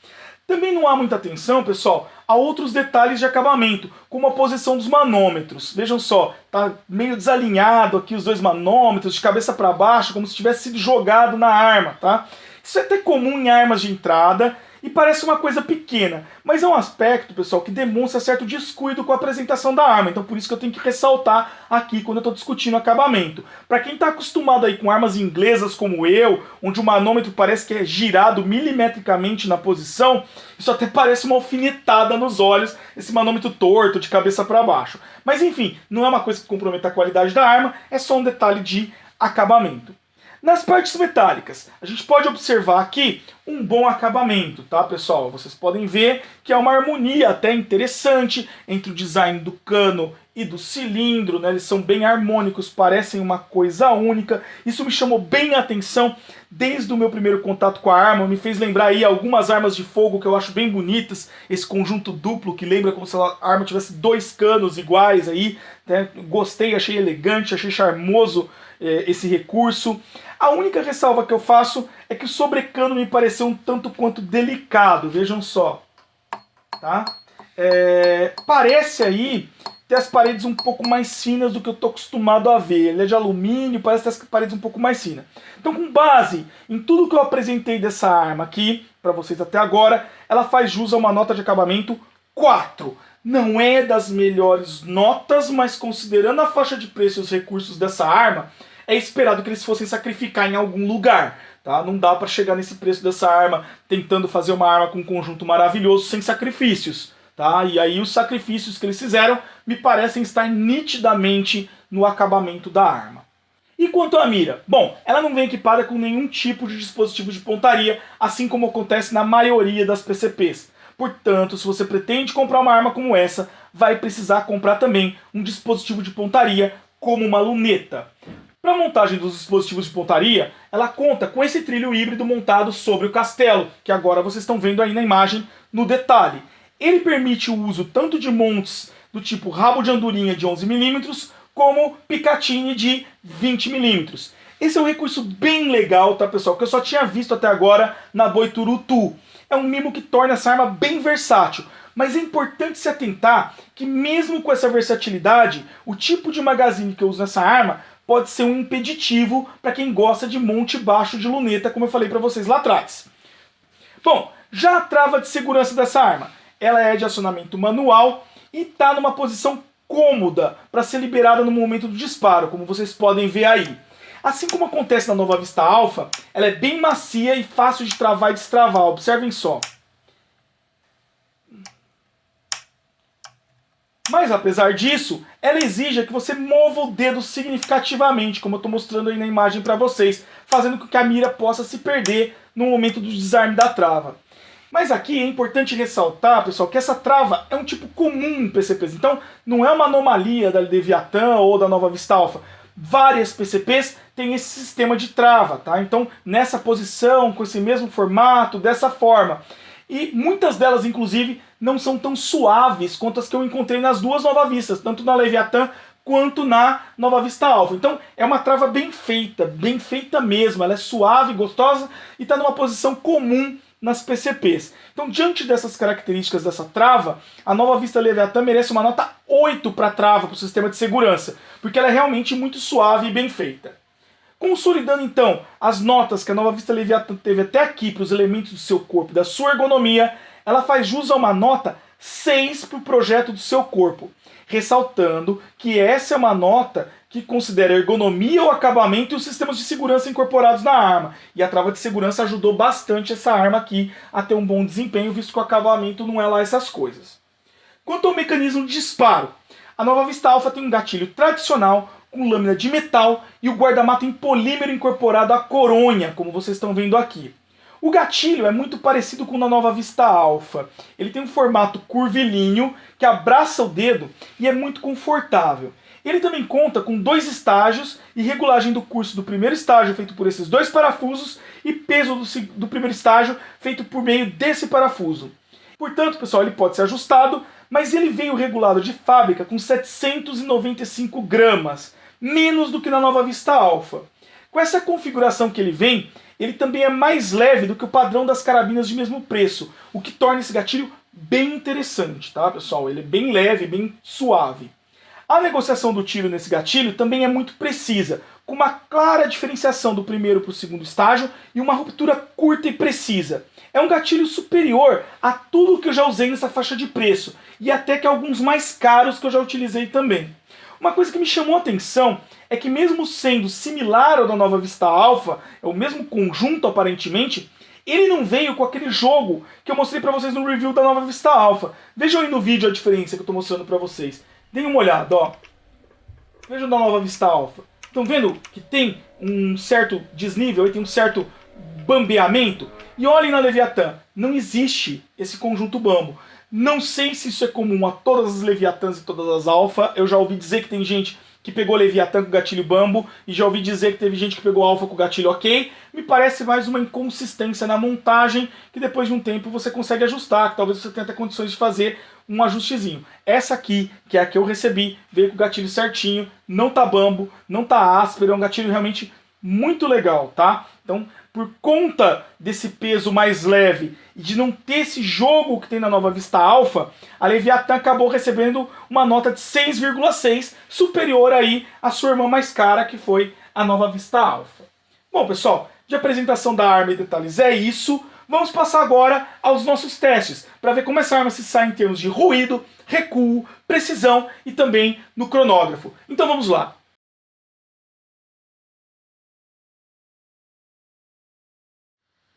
Também não há muita atenção, pessoal, a outros detalhes de acabamento, como a posição dos manômetros. Vejam só, tá meio desalinhado aqui os dois manômetros, de cabeça para baixo, como se tivesse sido jogado na arma, tá? Isso é até comum em armas de entrada E parece uma coisa pequena, mas é um aspecto, pessoal, que demonstra certo descuido com a apresentação da arma. Então por isso que eu tenho que ressaltar aqui quando eu estou discutindo acabamento. Para quem está acostumado aí com armas inglesas como eu, onde o manômetro parece que é girado milimetricamente na posição, isso até parece uma alfinetada nos olhos, esse manômetro torto, de cabeça para baixo. Mas enfim, não é uma coisa que comprometa a qualidade da arma, é só um detalhe de acabamento. Nas partes metálicas, a gente pode observar aqui um bom acabamento, tá, pessoal? Vocês podem ver que é uma harmonia até interessante entre o design do cano e do cilindro, né? Eles são bem harmônicos, parecem uma coisa única. Isso me chamou bem a atenção desde o meu primeiro contato com a arma, me fez lembrar aí algumas armas de fogo que eu acho bem bonitas, esse conjunto duplo que lembra como se a arma tivesse dois canos iguais aí, né? Gostei, achei elegante, achei charmoso esse recurso. A única ressalva que eu faço é que o sobrecano me pareceu um tanto quanto delicado, vejam só. Tá? Parece aí ter as paredes um pouco mais finas do que eu estou acostumado a ver. Ele é de alumínio, parece ter as paredes um pouco mais finas. Então, com base em tudo que eu apresentei dessa arma aqui, para vocês até agora, ela faz jus a uma nota de acabamento 4. Não é das melhores notas, mas considerando a faixa de preço e os recursos dessa arma, é esperado que eles fossem sacrificar em algum lugar. Tá? Não dá para chegar nesse preço dessa arma tentando fazer uma arma com um conjunto maravilhoso sem sacrifícios. Tá? E aí os sacrifícios que eles fizeram me parecem estar nitidamente no acabamento da arma. E quanto à mira? Bom, ela não vem equipada com nenhum tipo de dispositivo de pontaria, assim como acontece na maioria das PCPs. Portanto, se você pretende comprar uma arma como essa, vai precisar comprar também um dispositivo de pontaria, como uma luneta. Para a montagem dos dispositivos de pontaria, ela conta com esse trilho híbrido montado sobre o castelo, que agora vocês estão vendo aí na imagem no detalhe. Ele permite o uso tanto de montes do tipo rabo de andorinha de 11mm, como Picatinny de 20mm. Esse é um recurso bem legal, tá, pessoal, que eu só tinha visto até agora na Boiturutu. É um mimo que torna essa arma bem versátil, mas é importante se atentar que mesmo com essa versatilidade, o tipo de magazine que eu uso nessa arma pode ser um impeditivo para quem gosta de monte baixo de luneta, como eu falei para vocês lá atrás. Bom, já a trava de segurança dessa arma, ela é de acionamento manual e está numa posição cômoda para ser liberada no momento do disparo, como vocês podem ver aí. Assim como acontece na Nova Vista Alpha, ela é bem macia e fácil de travar e destravar, observem só. Mas apesar disso, ela exige que você mova o dedo significativamente, como eu estou mostrando aí na imagem para vocês, fazendo com que a mira possa se perder no momento do desarme da trava. Mas aqui é importante ressaltar, pessoal, que essa trava é um tipo comum em PCPs, então não é uma anomalia da Leviathan ou da Nova Vista Alpha. Várias PCPs têm esse sistema de trava, tá? Então nessa posição, com esse mesmo formato, dessa forma. E muitas delas, inclusive, não são tão suaves quanto as que eu encontrei nas duas Nova Vistas, tanto na Leviathan quanto na Nova Vista Alpha. Então é uma trava bem feita mesmo, ela é suave, gostosa e está numa posição comum nas PCPs. Então, diante dessas características dessa trava, a Nova Vista Leviathan merece uma nota 8 para a trava, para o sistema de segurança, porque ela é realmente muito suave e bem feita. Consolidando então as notas que a Nova Vista Leviathan teve até aqui para os elementos do seu corpo e da sua ergonomia, ela faz jus a uma nota 6 para o projeto do seu corpo, ressaltando que essa é uma nota que considera a ergonomia, o acabamento e os sistemas de segurança incorporados na arma. E a trava de segurança ajudou bastante essa arma aqui a ter um bom desempenho, visto que o acabamento não é lá essas coisas. Quanto ao mecanismo de disparo, a Nova Vista Alpha tem um gatilho tradicional com lâmina de metal e o guarda-mato em polímero incorporado à coronha, como vocês estão vendo aqui. O gatilho é muito parecido com o da Nova Vista Alpha. Ele tem um formato curvilíneo que abraça o dedo e é muito confortável. Ele também conta com 2 estágios e regulagem do curso do primeiro estágio feito por esses 2 parafusos e peso do primeiro estágio feito por meio desse parafuso. Portanto, pessoal, ele pode ser ajustado, mas ele veio regulado de fábrica com 795 gramas, menos do que na Nova Vista Alpha. Com essa configuração que ele vem, ele também é mais leve do que o padrão das carabinas de mesmo preço, o que torna esse gatilho bem interessante, tá, pessoal? Ele é bem leve, bem suave. A negociação do tiro nesse gatilho também é muito precisa, com uma clara diferenciação do primeiro para o segundo estágio e uma ruptura curta e precisa. É um gatilho superior a tudo que eu já usei nessa faixa de preço e até que alguns mais caros que eu já utilizei também. Uma coisa que me chamou a atenção é que mesmo sendo similar ao da Nova Vista Alpha, é o mesmo conjunto aparentemente, ele não veio com aquele jogo que eu mostrei para vocês no review da Nova Vista Alpha. Vejam aí no vídeo a diferença que eu estou mostrando para vocês. Deem uma olhada, ó. Vejam da Nova Vista Alpha. Estão vendo que tem um certo desnível, tem um certo bambeamento? E olhem na Leviatã, não existe esse conjunto bambo. Não sei se isso é comum a todas as Leviatãs e todas as Alpha. Eu já ouvi dizer que tem gente que pegou Leviatã com gatilho bambo e já ouvi dizer que teve gente que pegou Alpha com gatilho ok. Me parece mais uma inconsistência na montagem que depois de um tempo você consegue ajustar, que talvez você tenha até condições de fazer um ajustezinho. Essa aqui, que é a que eu recebi, veio com o gatilho certinho, não tá bambo, não tá áspero, é um gatilho realmente muito legal, tá? Então, por conta desse peso mais leve e de não ter esse jogo que tem na Nova Vista Alpha, a Leviatã acabou recebendo uma nota de 6,6, superior aí à sua irmã mais cara, que foi a Nova Vista Alpha. Bom, pessoal, de apresentação da arma e detalhes é isso. Vamos passar agora aos nossos testes, para ver como essa arma se sai em termos de ruído, recuo, precisão e também no cronógrafo. Então vamos lá.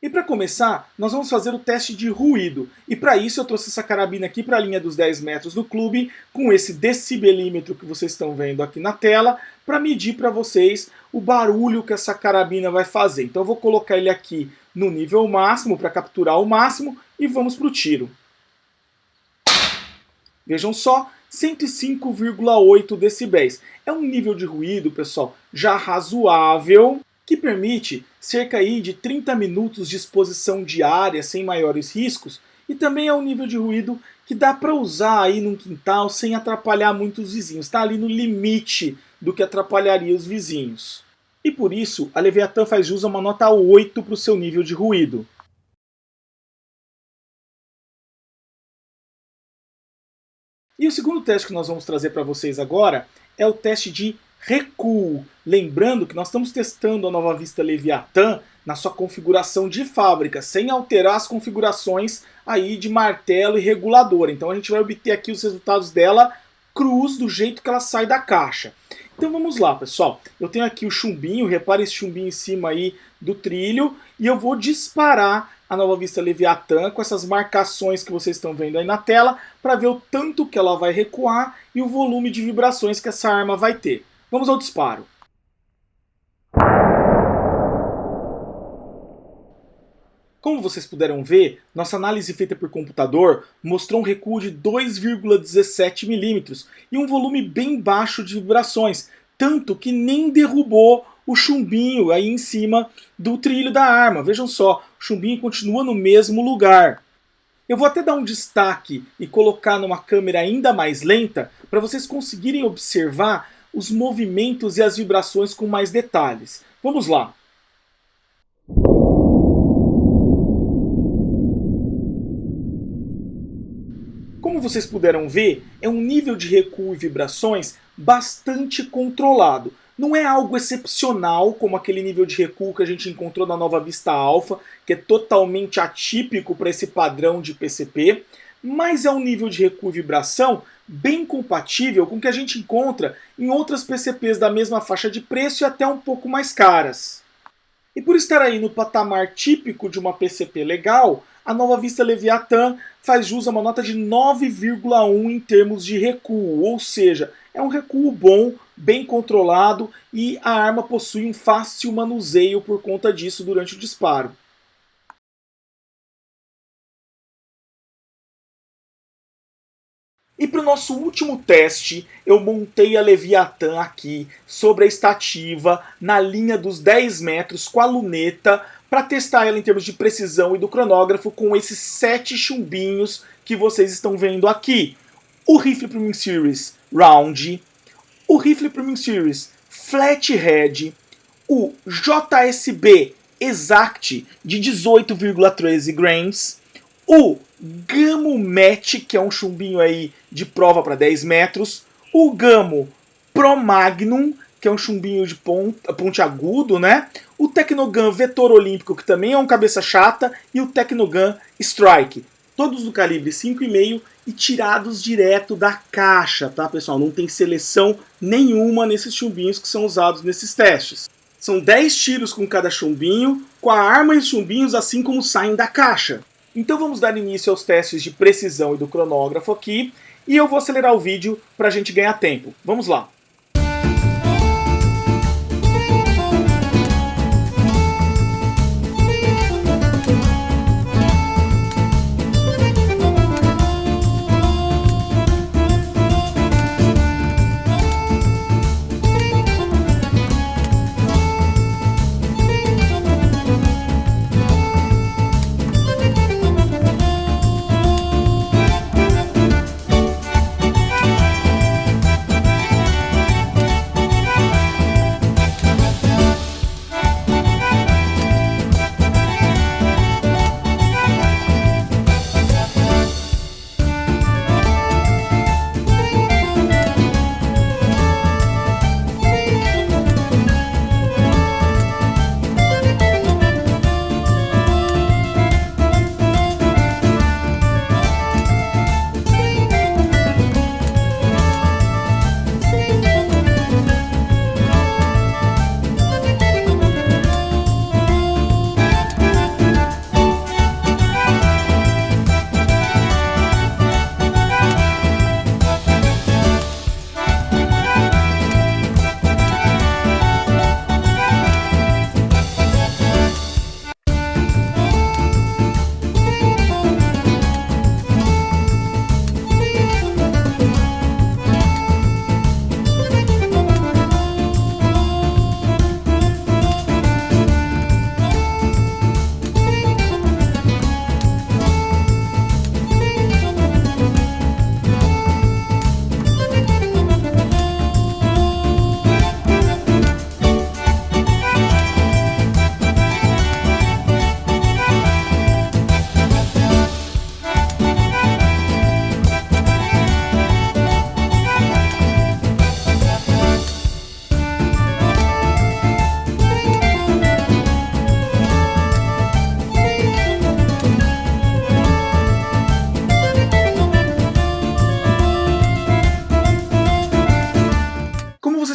E para começar, nós vamos fazer o teste de ruído. E para isso eu trouxe essa carabina aqui para a linha dos 10 metros do clube, com esse decibelímetro que vocês estão vendo aqui na tela, para medir para vocês o barulho que essa carabina vai fazer. Então eu vou colocar ele aqui no nível máximo, para capturar o máximo, e vamos para o tiro. Vejam só, 105,8 decibéis. É um nível de ruído, pessoal, já razoável, que permite cerca aí de 30 minutos de exposição diária sem maiores riscos, e também é um nível de ruído que dá para usar aí num quintal sem atrapalhar muito os vizinhos. Está ali no limite do que atrapalharia os vizinhos. E por isso, a Leviatã faz jus a uma nota 8 para o seu nível de ruído. E o segundo teste que nós vamos trazer para vocês agora é o teste de recuo. Lembrando que nós estamos testando a Nova Vista Leviatã na sua configuração de fábrica, sem alterar as configurações aí de martelo e regulador. Então a gente vai obter aqui os resultados dela crus, do jeito que ela sai da caixa. Então vamos lá, pessoal. Eu tenho aqui o chumbinho, repare esse chumbinho em cima aí do trilho, e eu vou disparar a Nova Vista Leviatã com essas marcações que vocês estão vendo aí na tela, para ver o tanto que ela vai recuar e o volume de vibrações que essa arma vai ter. Vamos ao disparo. Como vocês puderam ver, nossa análise feita por computador mostrou um recuo de 2,17 milímetros e um volume bem baixo de vibrações, tanto que nem derrubou o chumbinho aí em cima do trilho da arma. Vejam só, o chumbinho continua no mesmo lugar. Eu vou até dar um destaque e colocar numa câmera ainda mais lenta para vocês conseguirem observar os movimentos e as vibrações com mais detalhes. Vamos lá. Como vocês puderam ver, é um nível de recuo e vibrações bastante controlado. Não é algo excepcional, como aquele nível de recuo que a gente encontrou na Nova Vista Alpha, que é totalmente atípico para esse padrão de PCP, mas é um nível de recuo e vibração bem compatível com o que a gente encontra em outras PCPs da mesma faixa de preço e até um pouco mais caras. E por estar aí no patamar típico de uma PCP legal, a Nova Vista Leviatã faz jus a uma nota de 9,1 em termos de recuo, ou seja, é um recuo bom, bem controlado, e a arma possui um fácil manuseio por conta disso durante o disparo. E para o nosso último teste, eu montei a Leviatã aqui sobre a estativa na linha dos 10 metros com a luneta para testar ela em termos de precisão e do cronógrafo com esses 7 chumbinhos que vocês estão vendo aqui. O rifle Premium Series Round, o rifle Premium Series Flathead, o JSB Exact de 18,13 grains, o Gamo Match, que é um chumbinho aí de prova para 10 metros, o Gamo Pro Magnum, que é um chumbinho de pontiagudo, né? O Technogun Vetor Olímpico, que também é um cabeça chata, e o Technogun Strike. Todos do calibre 5,5 e tirados direto da caixa, tá, pessoal? Não tem seleção nenhuma nesses chumbinhos que são usados nesses testes. São 10 tiros com cada chumbinho, com a arma e os chumbinhos assim como saem da caixa. Então vamos dar início aos testes de precisão e do cronógrafo aqui, e eu vou acelerar o vídeo para a gente ganhar tempo. Vamos lá!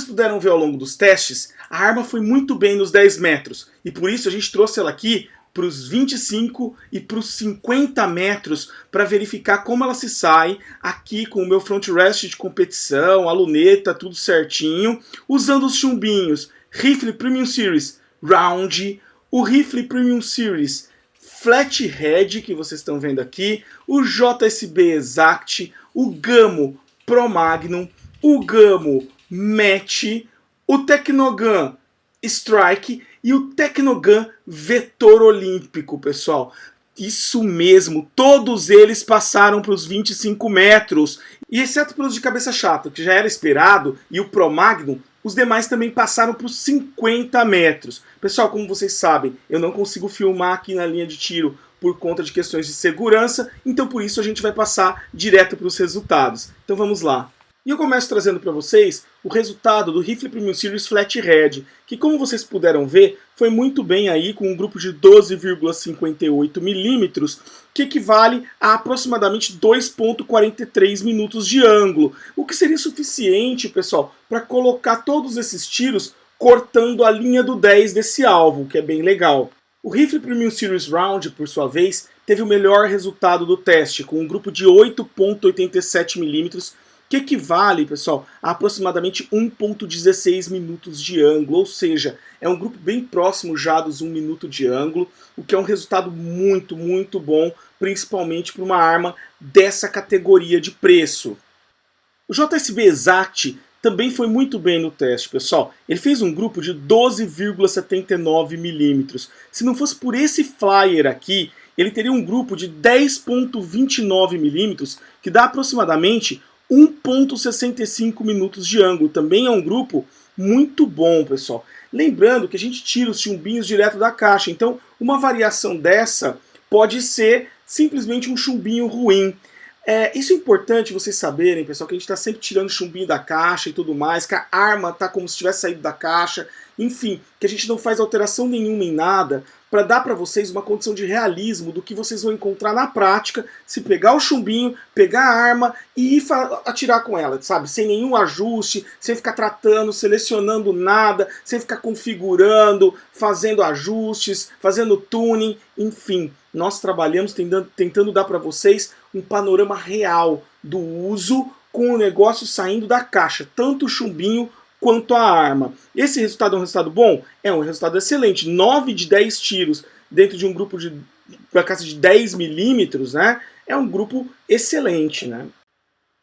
Puderam ver ao longo dos testes, a arma foi muito bem nos 10 metros, e por isso a gente trouxe ela aqui para os 25 e para os 50 metros para verificar como ela se sai aqui com o meu front rest de competição, a luneta, tudo certinho, usando os chumbinhos Rifle Premium Series Round, o Rifle Premium Series Flathead, que vocês estão vendo aqui, o JSB Exact, o Gamo Pro Magnum, o Gamo Match, o Technogun Strike e o Technogun Vetor Olímpico, pessoal. Isso mesmo, todos eles passaram para os 25 metros. E exceto pelos de cabeça chata, que já era esperado, e o Pro Magnum, os demais também passaram para os 50 metros. Pessoal, como vocês sabem, eu não consigo filmar aqui na linha de tiro por conta de questões de segurança, então por isso a gente vai passar direto para os resultados. Então vamos lá. E eu começo trazendo para vocês o resultado do Rifle Premium Series Flathead, que como vocês puderam ver, foi muito bem aí com um grupo de 12,58 milímetros, que equivale a aproximadamente 2,43 minutos de ângulo, o que seria suficiente, pessoal, para colocar todos esses tiros cortando a linha do 10 desse alvo, que é bem legal. O Rifle Premium Series Round, por sua vez, teve o melhor resultado do teste, com um grupo de 8,87 milímetros, que equivale, pessoal, a aproximadamente 1,16 minutos de ângulo, ou seja, é um grupo bem próximo já dos 1 minuto de ângulo, o que é um resultado muito, muito bom, principalmente para uma arma dessa categoria de preço. O JSB Exact também foi muito bem no teste, pessoal. Ele fez um grupo de 12,79 milímetros. Se não fosse por esse flyer aqui, ele teria um grupo de 10,29 milímetros, que dá aproximadamente 1,65 minutos de ângulo. Também é um grupo muito bom, pessoal. Lembrando que a gente tira os chumbinhos direto da caixa, então uma variação dessa pode ser simplesmente um chumbinho ruim. Isso é importante vocês saberem, pessoal, que a gente está sempre tirando chumbinho da caixa e tudo mais, que a arma está como se tivesse saído da caixa, enfim, que a gente não faz alteração nenhuma em nada, para dar para vocês uma condição de realismo do que vocês vão encontrar na prática se pegar o chumbinho, pegar a arma e ir atirar com ela, sabe? Sem nenhum ajuste, sem ficar tratando, selecionando nada, sem ficar configurando, fazendo ajustes, fazendo tuning, enfim. Nós trabalhamos tentando dar para vocês um panorama real do uso com o negócio saindo da caixa, tanto o chumbinho quanto a arma. Esse resultado é um resultado bom? É um resultado excelente. 9 de 10 tiros dentro de um grupo de caça de 10 milímetros, né? É um grupo excelente, né?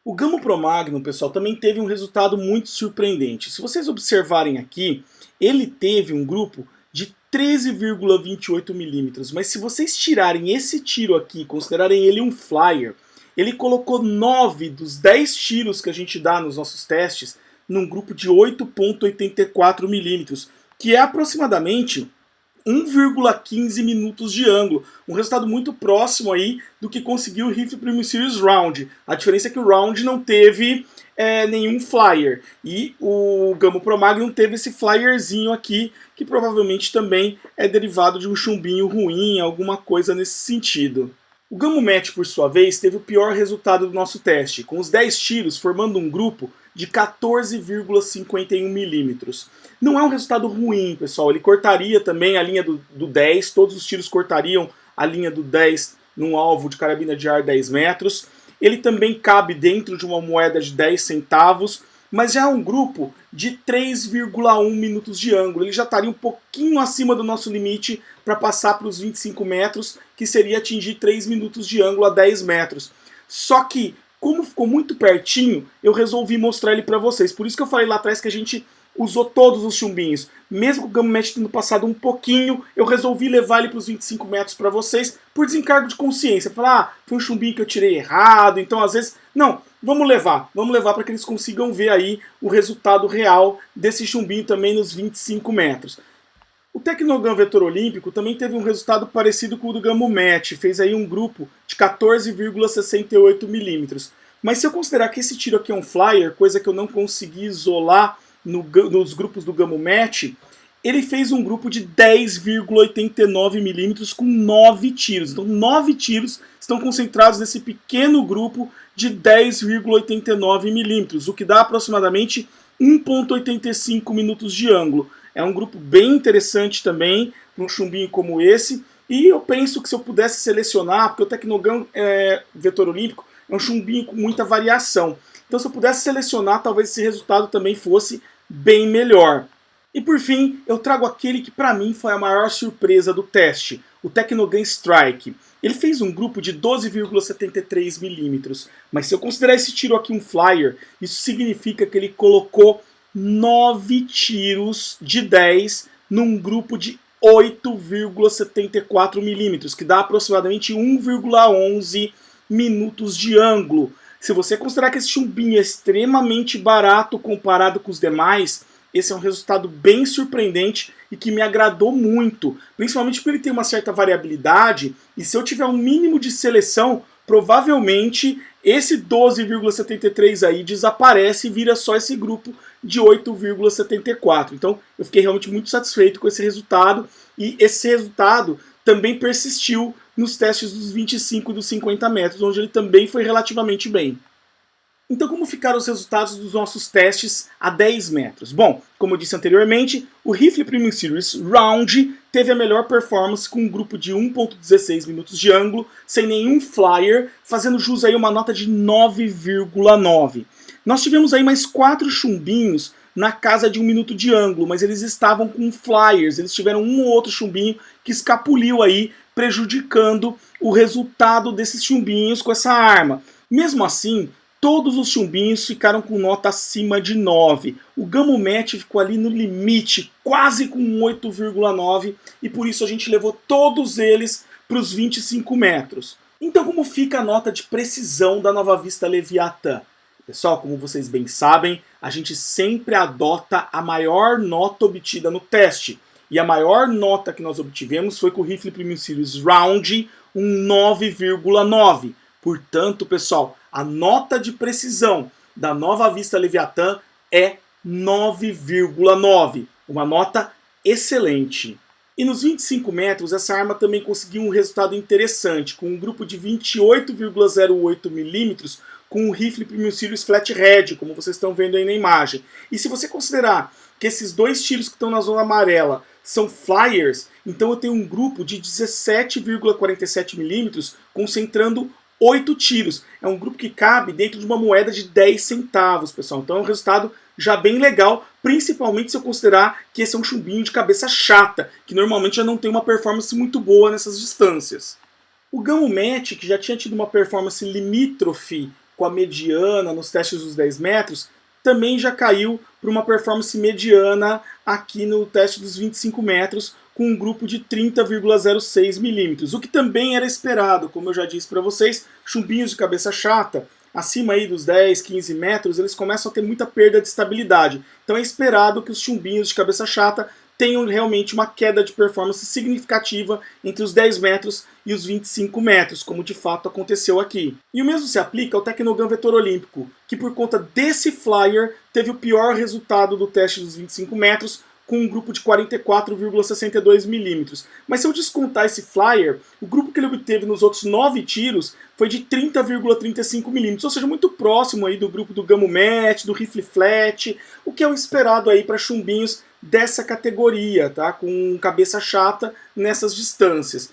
O Gamo Pro Magnum, pessoal, também teve um resultado muito surpreendente. Se vocês observarem aqui, ele teve um grupo de 13,28 milímetros, mas se vocês tirarem esse tiro aqui, considerarem ele um flyer, ele colocou 9 dos 10 tiros que a gente dá nos nossos testes num grupo de 8,84 milímetros, que é aproximadamente 1,15 minutos de ângulo. Um resultado muito próximo aí do que conseguiu o Rifle Premium Series Round. A diferença é que o Round não teve nenhum flyer. E o Gamo Pro Magnum teve esse flyerzinho aqui, que provavelmente também é derivado de um chumbinho ruim, alguma coisa nesse sentido. O Gamo Match, por sua vez, teve o pior resultado do nosso teste, com os 10 tiros formando um grupo de 14,51 milímetros. Não é um resultado ruim, pessoal. Ele cortaria também a linha do 10, todos os tiros cortariam a linha do 10 num alvo de carabina de ar 10 metros. Ele também cabe dentro de uma moeda de 10 centavos, mas já é um grupo de 3,1 minutos de ângulo. Ele já estaria um pouquinho acima do nosso limite para passar para os 25 metros, que seria atingir 3 minutos de ângulo a 10 metros. Só que, como ficou muito pertinho, eu resolvi mostrar ele para vocês. Por isso que eu falei lá atrás que a gente usou todos os chumbinhos. Mesmo com o Gamo Match tendo passado um pouquinho, eu resolvi levar ele para os 25 metros para vocês, por desencargo de consciência. Falar, foi um chumbinho que eu tirei errado, então às vezes... Não, vamos levar para que eles consigam ver aí o resultado real desse chumbinho também nos 25 metros. O Tecnogun Vetor Olímpico também teve um resultado parecido com o do Gamo Match, fez aí um grupo de 14,68 milímetros. Mas se eu considerar que esse tiro aqui é um flyer, coisa que eu não consegui isolar nos grupos do Gamo Match, ele fez um grupo de 10,89 milímetros com 9 tiros. Então 9 tiros estão concentrados nesse pequeno grupo de 10,89 milímetros, o que dá aproximadamente 1,85 minutos de ângulo. É um grupo bem interessante também, um chumbinho como esse, e eu penso que se eu pudesse selecionar, porque o Tecnogun Vetor Olímpico é um chumbinho com muita variação, então se eu pudesse selecionar, talvez esse resultado também fosse bem melhor. E por fim, eu trago aquele que para mim foi a maior surpresa do teste, o Tecnogun Strike. Ele fez um grupo de 12,73 milímetros, mas se eu considerar esse tiro aqui um flyer, isso significa que ele colocou 9 tiros de 10 num grupo de 8,74 milímetros, que dá aproximadamente 1,11 minutos de ângulo. Se você considerar que esse chumbinho é extremamente barato comparado com os demais, esse é um resultado bem surpreendente e que me agradou muito, principalmente porque ele tem uma certa variabilidade, e se eu tiver um mínimo de seleção, provavelmente esse 12,73 aí desaparece e vira só esse grupo de 8,74. Então eu fiquei realmente muito satisfeito com esse resultado, e esse resultado também persistiu nos testes dos 25 e dos 50 metros, onde ele também foi relativamente bem. Então, como ficaram os resultados dos nossos testes a 10 metros? Bom, como eu disse anteriormente, o Rifle Premium Series Round teve a melhor performance com um grupo de 1,16 minutos de ângulo, sem nenhum flyer, fazendo jus aí uma nota de 9,9. Nós tivemos aí mais 4 chumbinhos na casa de 1 minuto de ângulo, mas eles estavam com flyers, eles tiveram um ou outro chumbinho que escapuliu aí, prejudicando o resultado desses chumbinhos com essa arma. Mesmo assim, todos os chumbinhos ficaram com nota acima de 9. O Gamo Match ficou ali no limite, quase com 8,9, e por isso a gente levou todos eles para os 25 metros. Então como fica a nota de precisão da Nova Vista Leviathan? Pessoal, como vocês bem sabem, a gente sempre adota a maior nota obtida no teste. E a maior nota que nós obtivemos foi com o Rifle Premium Series Round, um 9,9. Portanto, pessoal, a nota de precisão da Nova Vista Leviathan é 9,9, uma nota excelente. E nos 25 metros, essa arma também conseguiu um resultado interessante, com um grupo de 28,08 milímetros com um rifle Premium Series Flathead, como vocês estão vendo aí na imagem. E se você considerar que esses dois tiros que estão na zona amarela são flyers, então eu tenho um grupo de 17,47 milímetros concentrando 8 tiros. É um grupo que cabe dentro de uma moeda de 10 centavos, pessoal. Então é um resultado já bem legal, principalmente se eu considerar que esse é um chumbinho de cabeça chata, que normalmente já não tem uma performance muito boa nessas distâncias. O Gamo Match, que já tinha tido uma performance limítrofe com a mediana nos testes dos 10 metros, também já caiu para uma performance mediana aqui no teste dos 25 metros, com um grupo de 30,06 milímetros, o que também era esperado, como eu já disse para vocês, chumbinhos de cabeça chata, acima aí dos 10, 15 metros, eles começam a ter muita perda de estabilidade. Então é esperado que os chumbinhos de cabeça chata tenham realmente uma queda de performance significativa entre os 10 metros e os 25 metros, como de fato aconteceu aqui. E o mesmo se aplica ao Tecnogun Vetor Olímpico, que por conta desse flyer teve o pior resultado do teste dos 25 metros, com um grupo de 44,62 milímetros. Mas se eu descontar esse flyer, o grupo que ele obteve nos outros 9 tiros foi de 30,35 milímetros, ou seja, muito próximo aí do grupo do Gamo Match, do rifle flat, o que é o esperado aí para chumbinhos dessa categoria, tá? Com cabeça chata nessas distâncias.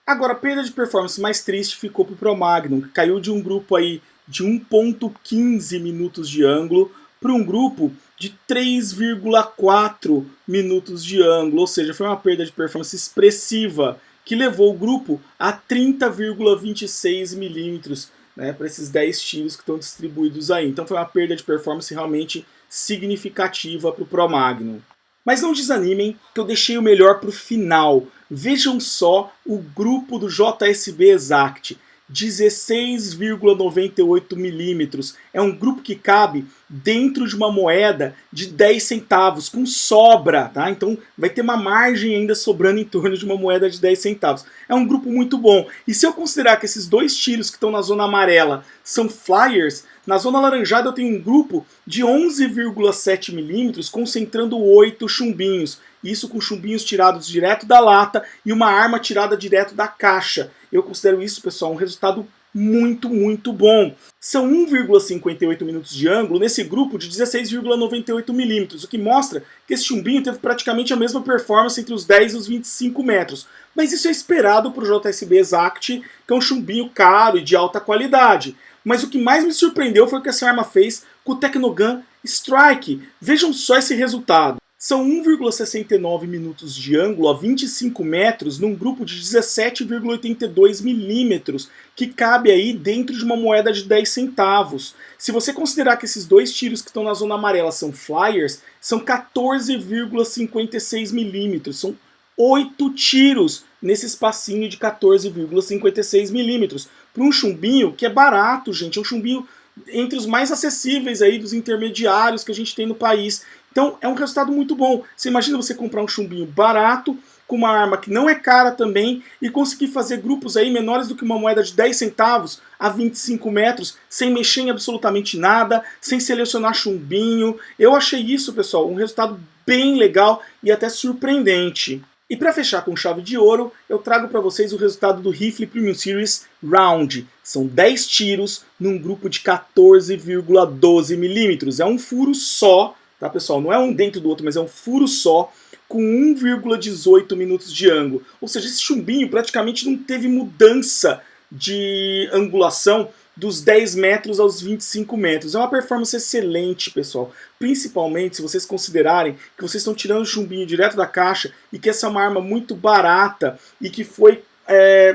Agora, a perda de performance mais triste ficou para o Pro Magnum, que caiu de um grupo aí de 1,15 minutos de ângulo para um grupo de 3,4 minutos de ângulo, ou seja, foi uma perda de performance expressiva, que levou o grupo a 30,26 milímetros, né, para esses 10 tiros que estão distribuídos aí. Então foi uma perda de performance realmente significativa para o Pro Magnum. Mas não desanimem, que eu deixei o melhor para o final. Vejam só o grupo do JSB Exact. 16,98 milímetros. É um grupo que cabe dentro de uma moeda de 10 centavos, com sobra, tá? Então vai ter uma margem ainda sobrando em torno de uma moeda de 10 centavos. É um grupo muito bom. E se eu considerar que esses dois tiros que estão na zona amarela são flyers, na zona alaranjada eu tenho um grupo de 11,7 milímetros concentrando 8 chumbinhos. Isso com chumbinhos tirados direto da lata e uma arma tirada direto da caixa. Eu considero isso, pessoal, um resultado muito, muito bom. São 1,58 minutos de ângulo nesse grupo de 16,98 milímetros, o que mostra que esse chumbinho teve praticamente a mesma performance entre os 10 e os 25 metros. Mas isso é esperado para o JSB Exact, que é um chumbinho caro e de alta qualidade. Mas o que mais me surpreendeu foi o que essa arma fez com o Tecnogun Strike. Vejam só esse resultado. São 1,69 minutos de ângulo a 25 metros num grupo de 17,82 milímetros, que cabe aí dentro de uma moeda de 10 centavos. Se você considerar que esses dois tiros que estão na zona amarela são flyers, são 14,56 milímetros. São 8 tiros nesse espacinho de 14,56 milímetros. Para um chumbinho que é barato, gente. É um chumbinho entre os mais acessíveis aí dos intermediários que a gente tem no país. Então é um resultado muito bom. Você imagina você comprar um chumbinho barato, com uma arma que não é cara também, e conseguir fazer grupos aí menores do que uma moeda de 10 centavos a 25 metros, sem mexer em absolutamente nada, sem selecionar chumbinho. Eu achei isso, pessoal, um resultado bem legal e até surpreendente. E para fechar com chave de ouro, eu trago para vocês o resultado do rifle Premium Series Round. São 10 tiros num grupo de 14,12 milímetros. É um furo só, tá, pessoal? Não é um dentro do outro, mas é um furo só, com 1,18 minutos de ângulo. Ou seja, esse chumbinho praticamente não teve mudança de angulação dos 10 metros aos 25 metros. É uma performance excelente, pessoal. Principalmente se vocês considerarem que vocês estão tirando o chumbinho direto da caixa e que essa é uma arma muito barata e que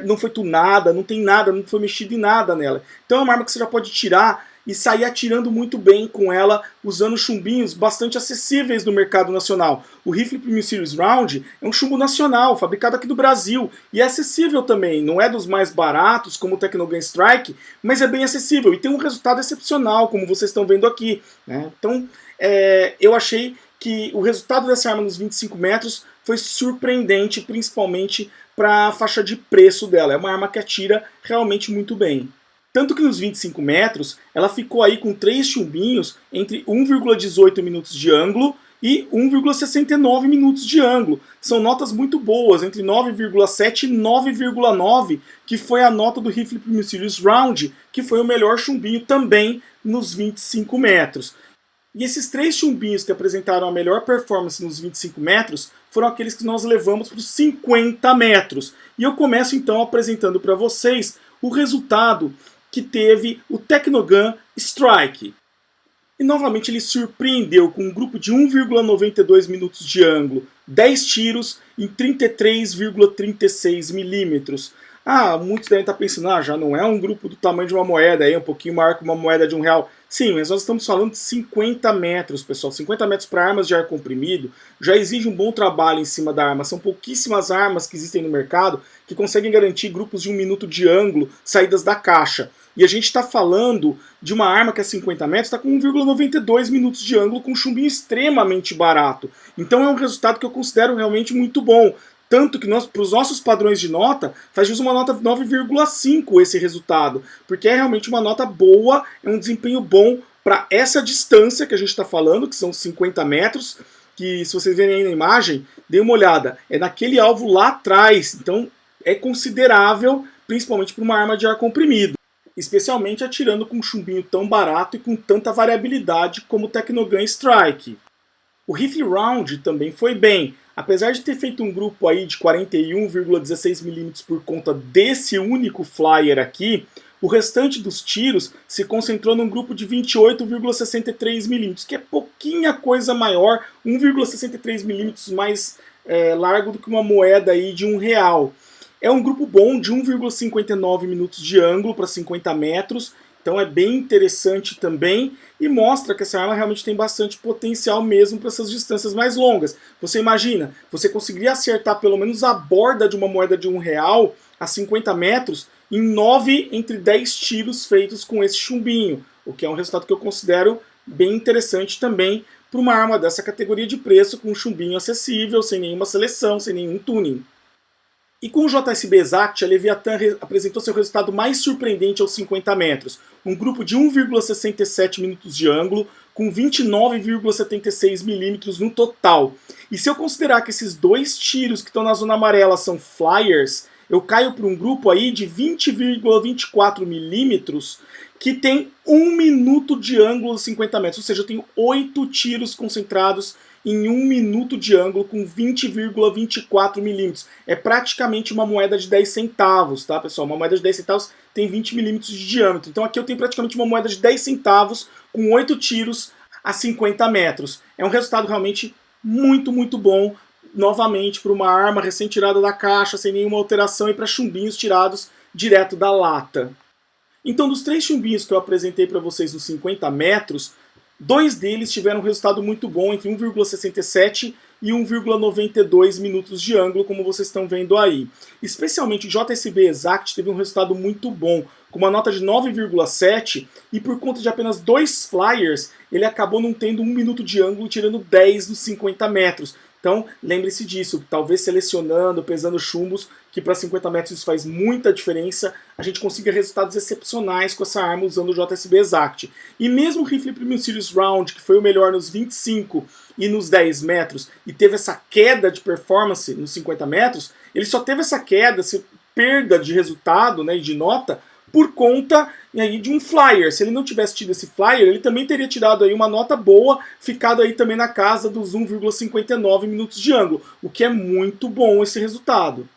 não foi tunada, não tem nada, não foi mexido em nada nela. Então é uma arma que você já pode tirar e sair atirando muito bem com ela, usando chumbinhos bastante acessíveis no mercado nacional. O rifle Premium Series Round é um chumbo nacional, fabricado aqui do Brasil, e é acessível também. Não é dos mais baratos, como o Tecnogun Strike, mas é bem acessível e tem um resultado excepcional, como vocês estão vendo aqui, né? Então, eu achei que o resultado dessa arma nos 25 metros foi surpreendente, principalmente para a faixa de preço dela. É uma arma que atira realmente muito bem. Tanto que nos 25 metros, ela ficou aí com 3 chumbinhos entre 1,18 minutos de ângulo e 1,69 minutos de ângulo. São notas muito boas, entre 9,7 e 9,9, que foi a nota do Rifle Premium Series Round, que foi o melhor chumbinho também nos 25 metros. E esses 3 chumbinhos que apresentaram a melhor performance nos 25 metros foram aqueles que nós levamos para os 50 metros. E eu começo então apresentando para vocês o resultado que teve o Technogun Strike. E novamente ele surpreendeu com um grupo de 1,92 minutos de ângulo, 10 tiros em 33,36 milímetros. Muitos devem estar pensando, já não é um grupo do tamanho de uma moeda, um pouquinho maior que uma moeda de R$1. Sim, mas nós estamos falando de 50 metros, pessoal. 50 metros para armas de ar comprimido já exige um bom trabalho em cima da arma. São pouquíssimas armas que existem no mercado que conseguem garantir grupos de 1 minuto de ângulo, saídas da caixa. E a gente está falando de uma arma que é 50 metros, está com 1,92 minutos de ângulo, com um chumbinho extremamente barato. Então é um resultado que eu considero realmente muito bom. Tanto que para os nossos padrões de nota, faz jus uma nota 9,5 esse resultado. Porque é realmente uma nota boa, é um desempenho bom para essa distância que a gente está falando, que são 50 metros. Que se vocês verem aí na imagem, dê uma olhada, é naquele alvo lá atrás. Então é considerável, principalmente para uma arma de ar comprimido. Especialmente atirando com um chumbinho tão barato e com tanta variabilidade como o Technogun Strike. O Rifle Round também foi bem. Apesar de ter feito um grupo aí de 41,16 mm por conta desse único flyer aqui, o restante dos tiros se concentrou num grupo de 28,63 mm, que é pouquinha coisa maior, 1,63 mm mais largo do que uma moeda aí de R$1. É um grupo bom de 1,59 minutos de ângulo para 50 metros, então é bem interessante também e mostra que essa arma realmente tem bastante potencial mesmo para essas distâncias mais longas. Você imagina, você conseguiria acertar pelo menos a borda de uma moeda de R$1 a 50 metros em 9 entre 10 tiros feitos com esse chumbinho, o que é um resultado que eu considero bem interessante também para uma arma dessa categoria de preço, com um chumbinho acessível, sem nenhuma seleção, sem nenhum tuning. E com o JSB Exact, a Leviathan apresentou seu resultado mais surpreendente aos 50 metros. Um grupo de 1,67 minutos de ângulo, com 29,76 milímetros no total. E se eu considerar que esses 2 tiros que estão na zona amarela são flyers, eu caio para um grupo aí de 20,24 milímetros, que tem 1 minuto de ângulo aos 50 metros. Ou seja, eu tenho 8 tiros concentrados em 1 minuto de ângulo com 20,24 milímetros. É praticamente uma moeda de 10 centavos, tá, pessoal? Uma moeda de 10 centavos tem 20 milímetros de diâmetro. Então aqui eu tenho praticamente uma moeda de 10 centavos com 8 tiros a 50 metros. É um resultado realmente muito, muito bom, novamente, para uma arma recém-tirada da caixa, sem nenhuma alteração, e para chumbinhos tirados direto da lata. Então, dos 3 chumbinhos que eu apresentei para vocês nos 50 metros, 2 deles tiveram um resultado muito bom, entre 1,67 e 1,92 minutos de ângulo, como vocês estão vendo aí. Especialmente o JSB Exact teve um resultado muito bom, com uma nota de 9,7, e por conta de apenas 2 flyers, ele acabou não tendo 1 minuto de ângulo, tirando 10 dos 50 metros. Então, lembre-se disso, talvez selecionando, pesando chumbos, que para 50 metros isso faz muita diferença, a gente consiga resultados excepcionais com essa arma usando o JSB Exact. E mesmo o Rifle Premium Series Round, que foi o melhor nos 25 e nos 10 metros, e teve essa queda de performance nos 50 metros, ele só teve essa queda, essa perda de resultado, né, de nota, por conta aí de um flyer. Se ele não tivesse tido esse flyer, ele também teria tirado aí uma nota boa, ficado aí também na casa dos 1,59 minutos de ângulo, o que é muito bom esse resultado.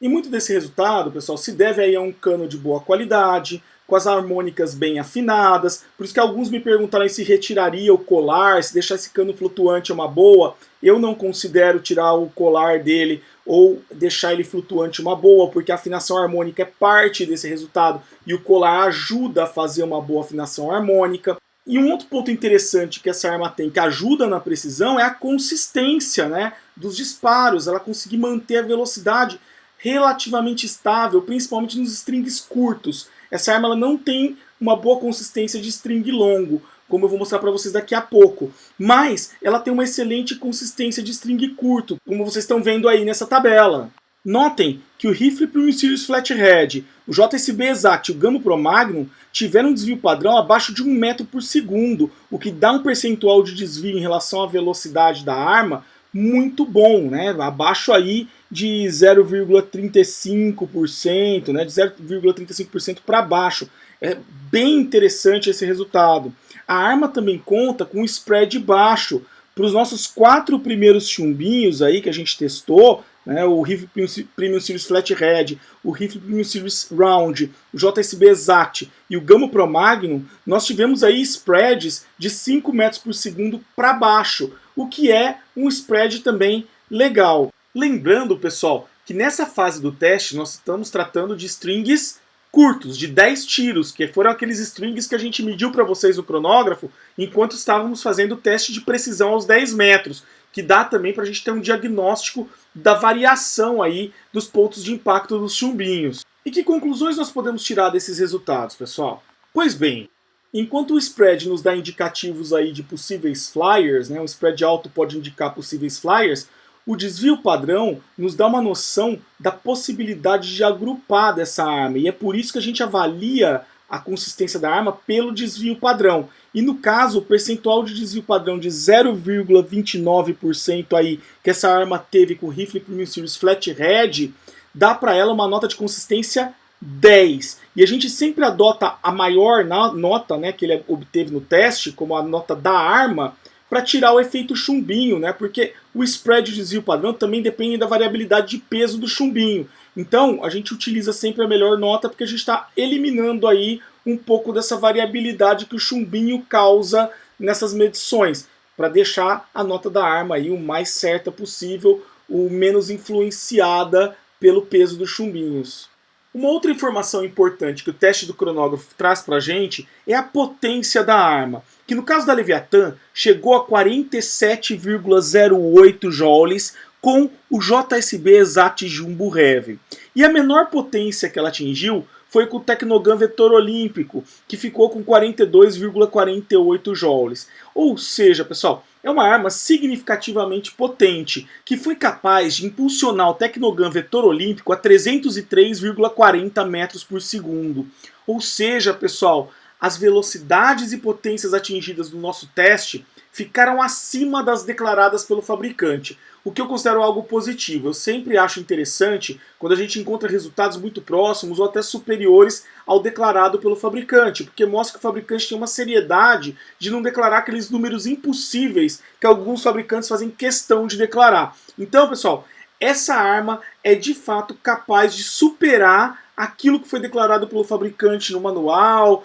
E muito desse resultado, pessoal, se deve aí a um cano de boa qualidade, com as harmônicas bem afinadas. Por isso que alguns me perguntaram se retiraria o colar, se deixar esse cano flutuante é uma boa. Eu não considero tirar o colar dele ou deixar ele flutuante uma boa, porque a afinação harmônica é parte desse resultado e o colar ajuda a fazer uma boa afinação harmônica. E um outro ponto interessante que essa arma tem, que ajuda na precisão, é a consistência, né, dos disparos, ela conseguir manter a velocidade relativamente estável, principalmente nos strings curtos. Essa arma ela não tem uma boa consistência de string longo, como eu vou mostrar para vocês daqui a pouco. Mas ela tem uma excelente consistência de string curto, como vocês estão vendo aí nessa tabela. Notem que que o rifle Premium Series Flathead, o JSB Exact e o Gamo Pro Magnum tiveram um desvio padrão abaixo de 1 metro por segundo, o que dá um percentual de desvio em relação à velocidade da arma muito bom, né? Abaixo aí de 0,35%, né? De 0,35% para baixo. É bem interessante esse resultado. A arma também conta com um spread baixo. Para os nossos 4 primeiros chumbinhos aí que a gente testou, né, o Rifle Premium Series Flathead, o Rifle Premium Series Round, o JSB Exact e o Gamo Pro Magnum, nós tivemos aí spreads de 5 metros por segundo para baixo, o que é um spread também legal. Lembrando, pessoal, que nessa fase do teste nós estamos tratando de strings curtos, de 10 tiros, que foram aqueles strings que a gente mediu para vocês no cronógrafo enquanto estávamos fazendo o teste de precisão aos 10 metros, que dá também para a gente ter um diagnóstico da variação aí dos pontos de impacto dos chumbinhos. E que conclusões nós podemos tirar desses resultados, pessoal? Pois bem, enquanto o spread nos dá indicativos aí de possíveis flyers, né, um spread alto pode indicar possíveis flyers, o desvio padrão nos dá uma noção da possibilidade de agrupar dessa arma, e é por isso que a gente avalia a consistência da arma pelo desvio padrão. E no caso, o percentual de desvio padrão de 0,29% aí que essa arma teve com o Rifle Premium Series Flathead, dá para ela uma nota de consistência 10. E a gente sempre adota a maior nota, né, que ele obteve no teste, como a nota da arma, para tirar o efeito chumbinho, né? Porque o spread de desvio padrão também depende da variabilidade de peso do chumbinho. Então, a gente utiliza sempre a melhor nota porque a gente está eliminando aí um pouco dessa variabilidade que o chumbinho causa nessas medições, para deixar a nota da arma aí o mais certa possível, o menos influenciada pelo peso dos chumbinhos. Uma outra informação importante que o teste do cronógrafo traz para a gente é a potência da arma, que no caso da Leviathan chegou a 47,08 joules com o JSB Exact Jumbo Heavy. E a menor potência que ela atingiu foi com o Technogun Vetor Olímpico, que ficou com 42,48 joules. Ou seja, pessoal, é uma arma significativamente potente, que foi capaz de impulsionar o Technogun Vetor Olímpico a 303,40 metros por segundo. Ou seja, pessoal, as velocidades e potências atingidas no nosso teste ficaram acima das declaradas pelo fabricante, o que eu considero algo positivo. Eu sempre acho interessante quando a gente encontra resultados muito próximos ou até superiores ao declarado pelo fabricante, porque mostra que o fabricante tem uma seriedade de não declarar aqueles números impossíveis que alguns fabricantes fazem questão de declarar. Então, pessoal, essa arma é de fato capaz de superar aquilo que foi declarado pelo fabricante no manual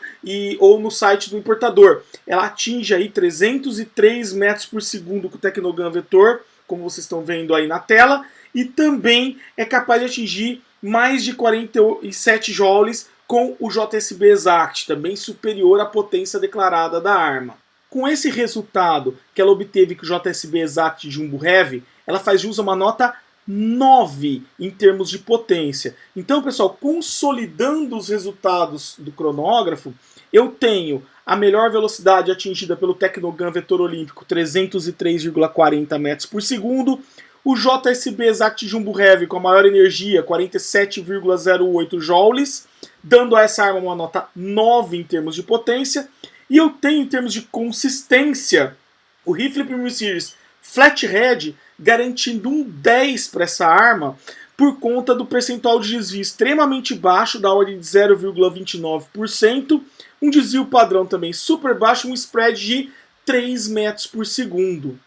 ou no site do importador. Ela atinge aí 303 metros por segundo com o Technogun Vetor, como vocês estão vendo aí na tela, e também é capaz de atingir mais de 47 joules com o JSB Exact, também superior à potência declarada da arma. Com esse resultado que ela obteve com o JSB Exact Jumbo Heavy, ela faz jus a uma nota 9 em termos de potência. Então, pessoal, consolidando os resultados do cronógrafo, eu tenho a melhor velocidade atingida pelo Technogun Vetor Olímpico, 303,40 metros por segundo, o JSB Exact Jumbo Heavy com a maior energia, 47,08 joules, dando a essa arma uma nota 9 em termos de potência, e eu tenho em termos de consistência o Rifle Premium Series Flathead garantindo um 10 para essa arma por conta do percentual de desvio extremamente baixo, da ordem de 0,29%, um desvio padrão também super baixo, um spread de 3 metros por segundo.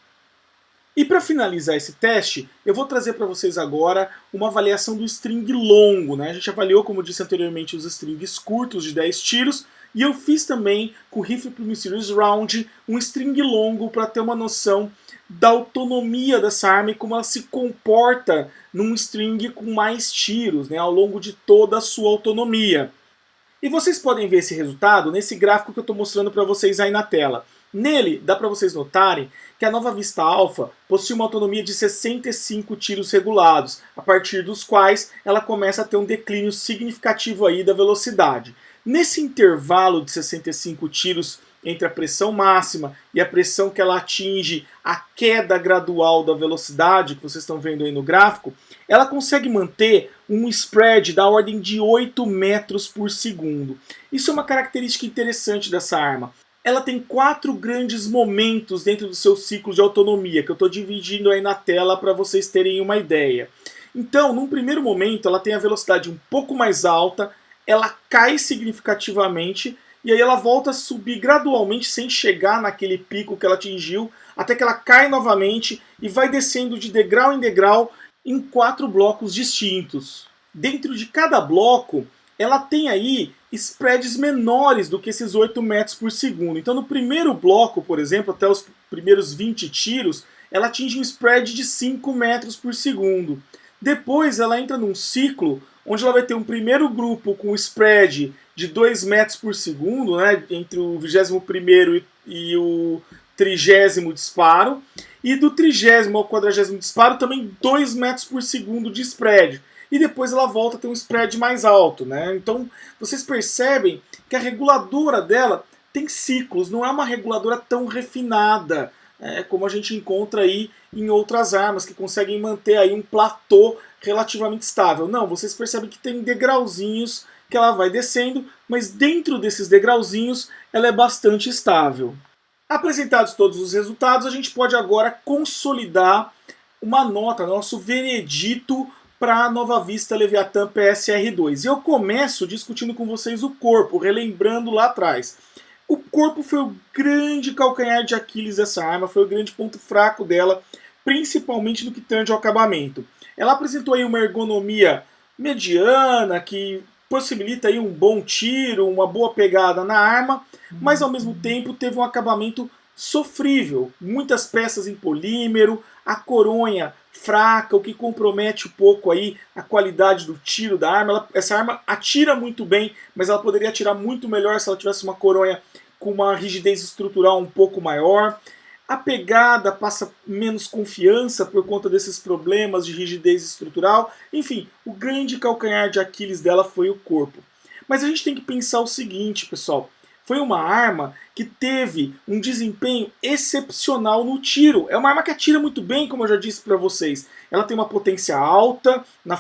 E para finalizar esse teste, eu vou trazer para vocês agora uma avaliação do string longo, né? A gente avaliou, como eu disse anteriormente, os strings curtos de 10 tiros, e eu fiz também com o Rifle Premium Series Round um string longo para ter uma noção da autonomia dessa arma e como ela se comporta num string com mais tiros, né, ao longo de toda a sua autonomia. E vocês podem ver esse resultado nesse gráfico que eu estou mostrando para vocês aí na tela. Nele, dá para vocês notarem que a Nova Vista Alpha possui uma autonomia de 65 tiros regulados, a partir dos quais ela começa a ter um declínio significativo aí da velocidade. Nesse intervalo de 65 tiros entre a pressão máxima e a pressão que ela atinge, a queda gradual da velocidade, que vocês estão vendo aí no gráfico, ela consegue manter um spread da ordem de 8 metros por segundo. Isso é uma característica interessante dessa arma. Ela tem 4 grandes momentos dentro do seu ciclo de autonomia, que eu estou dividindo aí na tela para vocês terem uma ideia. Então, num primeiro momento, ela tem a velocidade um pouco mais alta, ela cai significativamente, e aí ela volta a subir gradualmente sem chegar naquele pico que ela atingiu, até que ela cai novamente e vai descendo de degrau em degrau em 4 blocos distintos. Dentro de cada bloco, ela tem aí spreads menores do que esses 8 metros por segundo. Então no primeiro bloco, por exemplo, até os primeiros 20 tiros, ela atinge um spread de 5 metros por segundo. Depois ela entra num ciclo onde ela vai ter um primeiro grupo com spread de 2 metros por segundo, né, entre o 21º e o 30º disparo, e do 30º ao 40º disparo também 2 metros por segundo de spread. E depois ela volta a ter um spread mais alto, né? Então vocês percebem que a reguladora dela tem ciclos, não é uma reguladora tão refinada, como a gente encontra aí em outras armas que conseguem manter aí um platô relativamente estável. Não, vocês percebem que tem degrauzinhos que ela vai descendo, mas dentro desses degrauzinhos ela é bastante estável. Apresentados todos os resultados, a gente pode agora consolidar uma nota, nosso veredito para a Nova Vista Leviathan PSR2. E eu começo discutindo com vocês o corpo, relembrando lá atrás. O corpo foi o grande calcanhar de Aquiles dessa arma, foi o grande ponto fraco dela, principalmente no que tange ao acabamento. Ela apresentou aí uma ergonomia mediana, que possibilita aí um bom tiro, uma boa pegada na arma, mas ao mesmo tempo teve um acabamento sofrível. Muitas peças em polímero, a coronha fraca, o que compromete um pouco aí a qualidade do tiro da arma. Essa arma atira muito bem, mas ela poderia atirar muito melhor se ela tivesse uma coronha com uma rigidez estrutural um pouco maior. A pegada passa menos confiança por conta desses problemas de rigidez estrutural. Enfim, o grande calcanhar de Aquiles dela foi o corpo. Mas a gente tem que pensar o seguinte, pessoal. Foi uma arma que teve um desempenho excepcional no tiro. É uma arma que atira muito bem, como eu já disse para vocês. Ela tem uma potência alta, na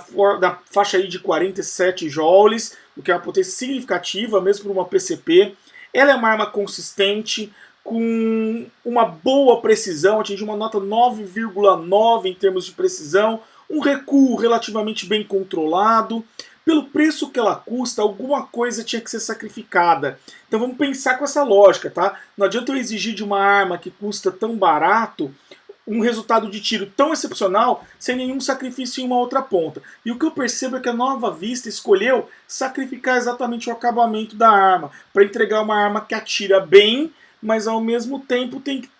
faixa aí de 47 joules, o que é uma potência significativa, mesmo para uma PCP. Ela é uma arma consistente, com uma boa precisão, atingiu uma nota 9,9 em termos de precisão, um recuo relativamente bem controlado. Pelo preço que ela custa, alguma coisa tinha que ser sacrificada. Então vamos pensar com essa lógica, tá? Não adianta eu exigir de uma arma que custa tão barato um resultado de tiro tão excepcional sem nenhum sacrifício em uma outra ponta. E o que eu percebo é que a Nova Vista escolheu sacrificar exatamente o acabamento da arma, para entregar uma arma que atira bem, mas ao mesmo tempo tem que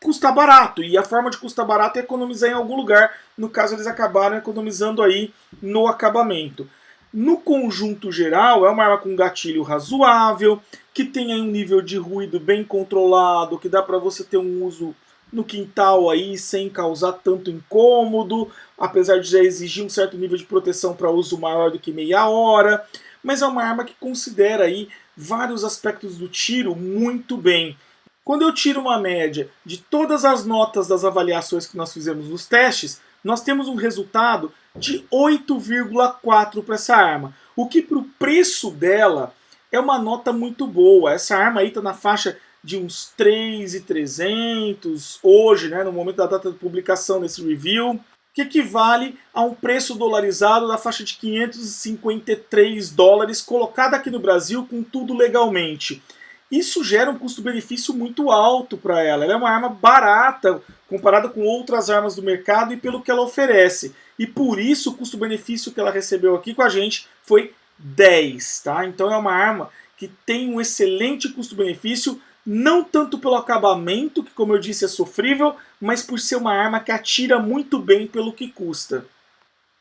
custar barato. E a forma de custar barato é economizar em algum lugar. No caso, eles acabaram economizando aí no acabamento. No conjunto geral, é uma arma com gatilho razoável, que tem aí um nível de ruído bem controlado, que dá para você ter um uso no quintal aí sem causar tanto incômodo, apesar de já exigir um certo nível de proteção para uso maior do que meia hora. Mas é uma arma que considera aí vários aspectos do tiro muito bem. Quando eu tiro uma média de todas as notas das avaliações que nós fizemos nos testes, nós temos um resultado de 8,4 para essa arma. O que para o preço dela é uma nota muito boa. Essa arma aí está na faixa de uns 3.300 hoje, né, no momento da data de publicação desse review, que equivale a um preço dolarizado da faixa de 553 dólares, colocada aqui no Brasil com tudo legalmente. Isso gera um custo-benefício muito alto para ela. Ela é uma arma barata comparada com outras armas do mercado e pelo que ela oferece. E por isso o custo-benefício que ela recebeu aqui com a gente foi 10. Tá? Então é uma arma que tem um excelente custo-benefício, não tanto pelo acabamento, que como eu disse é sofrível, mas por ser uma arma que atira muito bem pelo que custa.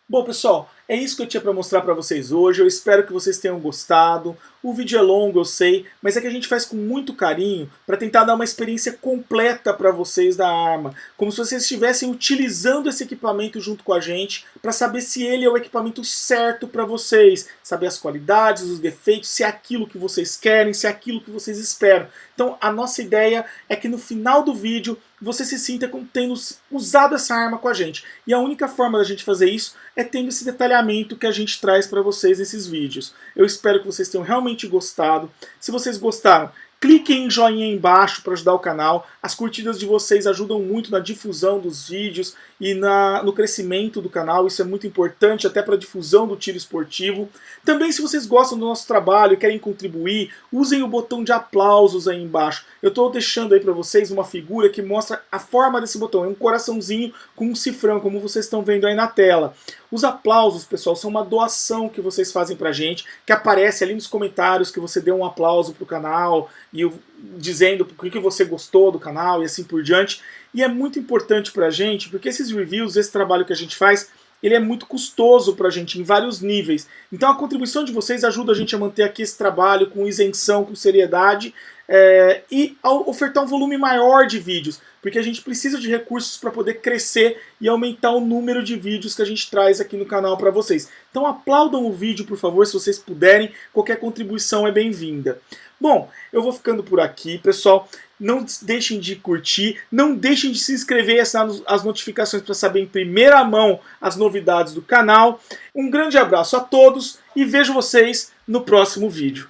Bom, pessoal, É isso que eu tinha para mostrar para vocês hoje. Eu espero que vocês tenham gostado. O vídeo é longo, eu sei, mas é que a gente faz com muito carinho para tentar dar uma experiência completa para vocês da arma, como se vocês estivessem utilizando esse equipamento junto com a gente, para saber se ele é o equipamento certo para vocês, saber as qualidades, os defeitos, se é aquilo que vocês querem, se é aquilo que vocês esperam. Então a nossa ideia é que no final do vídeo você se sinta como tendo usado essa arma com a gente. E a única forma da gente fazer isso é tendo esse detalhamento que a gente traz para vocês nesses vídeos. Eu espero que vocês tenham realmente gostado. Se vocês gostaram, cliquem em joinha aí embaixo para ajudar o canal. As curtidas de vocês ajudam muito na difusão dos vídeos e no crescimento do canal. Isso é muito importante até para a difusão do tiro esportivo. Também, se vocês gostam do nosso trabalho e querem contribuir, usem o botão de aplausos aí embaixo. Eu estou deixando aí para vocês uma figura que mostra a forma desse botão. É um coraçãozinho com um cifrão, como vocês estão vendo aí na tela. Os aplausos, pessoal, são uma doação que vocês fazem pra gente, que aparece ali nos comentários que você deu um aplauso pro canal, e dizendo por que você gostou do canal e assim por diante. E é muito importante pra gente, porque esses reviews, esse trabalho que a gente faz, ele é muito custoso pra gente em vários níveis. Então a contribuição de vocês ajuda a gente a manter aqui esse trabalho com isenção, com seriedade, e a ofertar um volume maior de vídeos, porque a gente precisa de recursos para poder crescer e aumentar o número de vídeos que a gente traz aqui no canal para vocês. Então aplaudam o vídeo, por favor, se vocês puderem, qualquer contribuição é bem-vinda. Bom, eu vou ficando por aqui, pessoal. Não deixem de curtir, não deixem de se inscrever e assinar as notificações para saber em primeira mão as novidades do canal. Um grande abraço a todos e vejo vocês no próximo vídeo.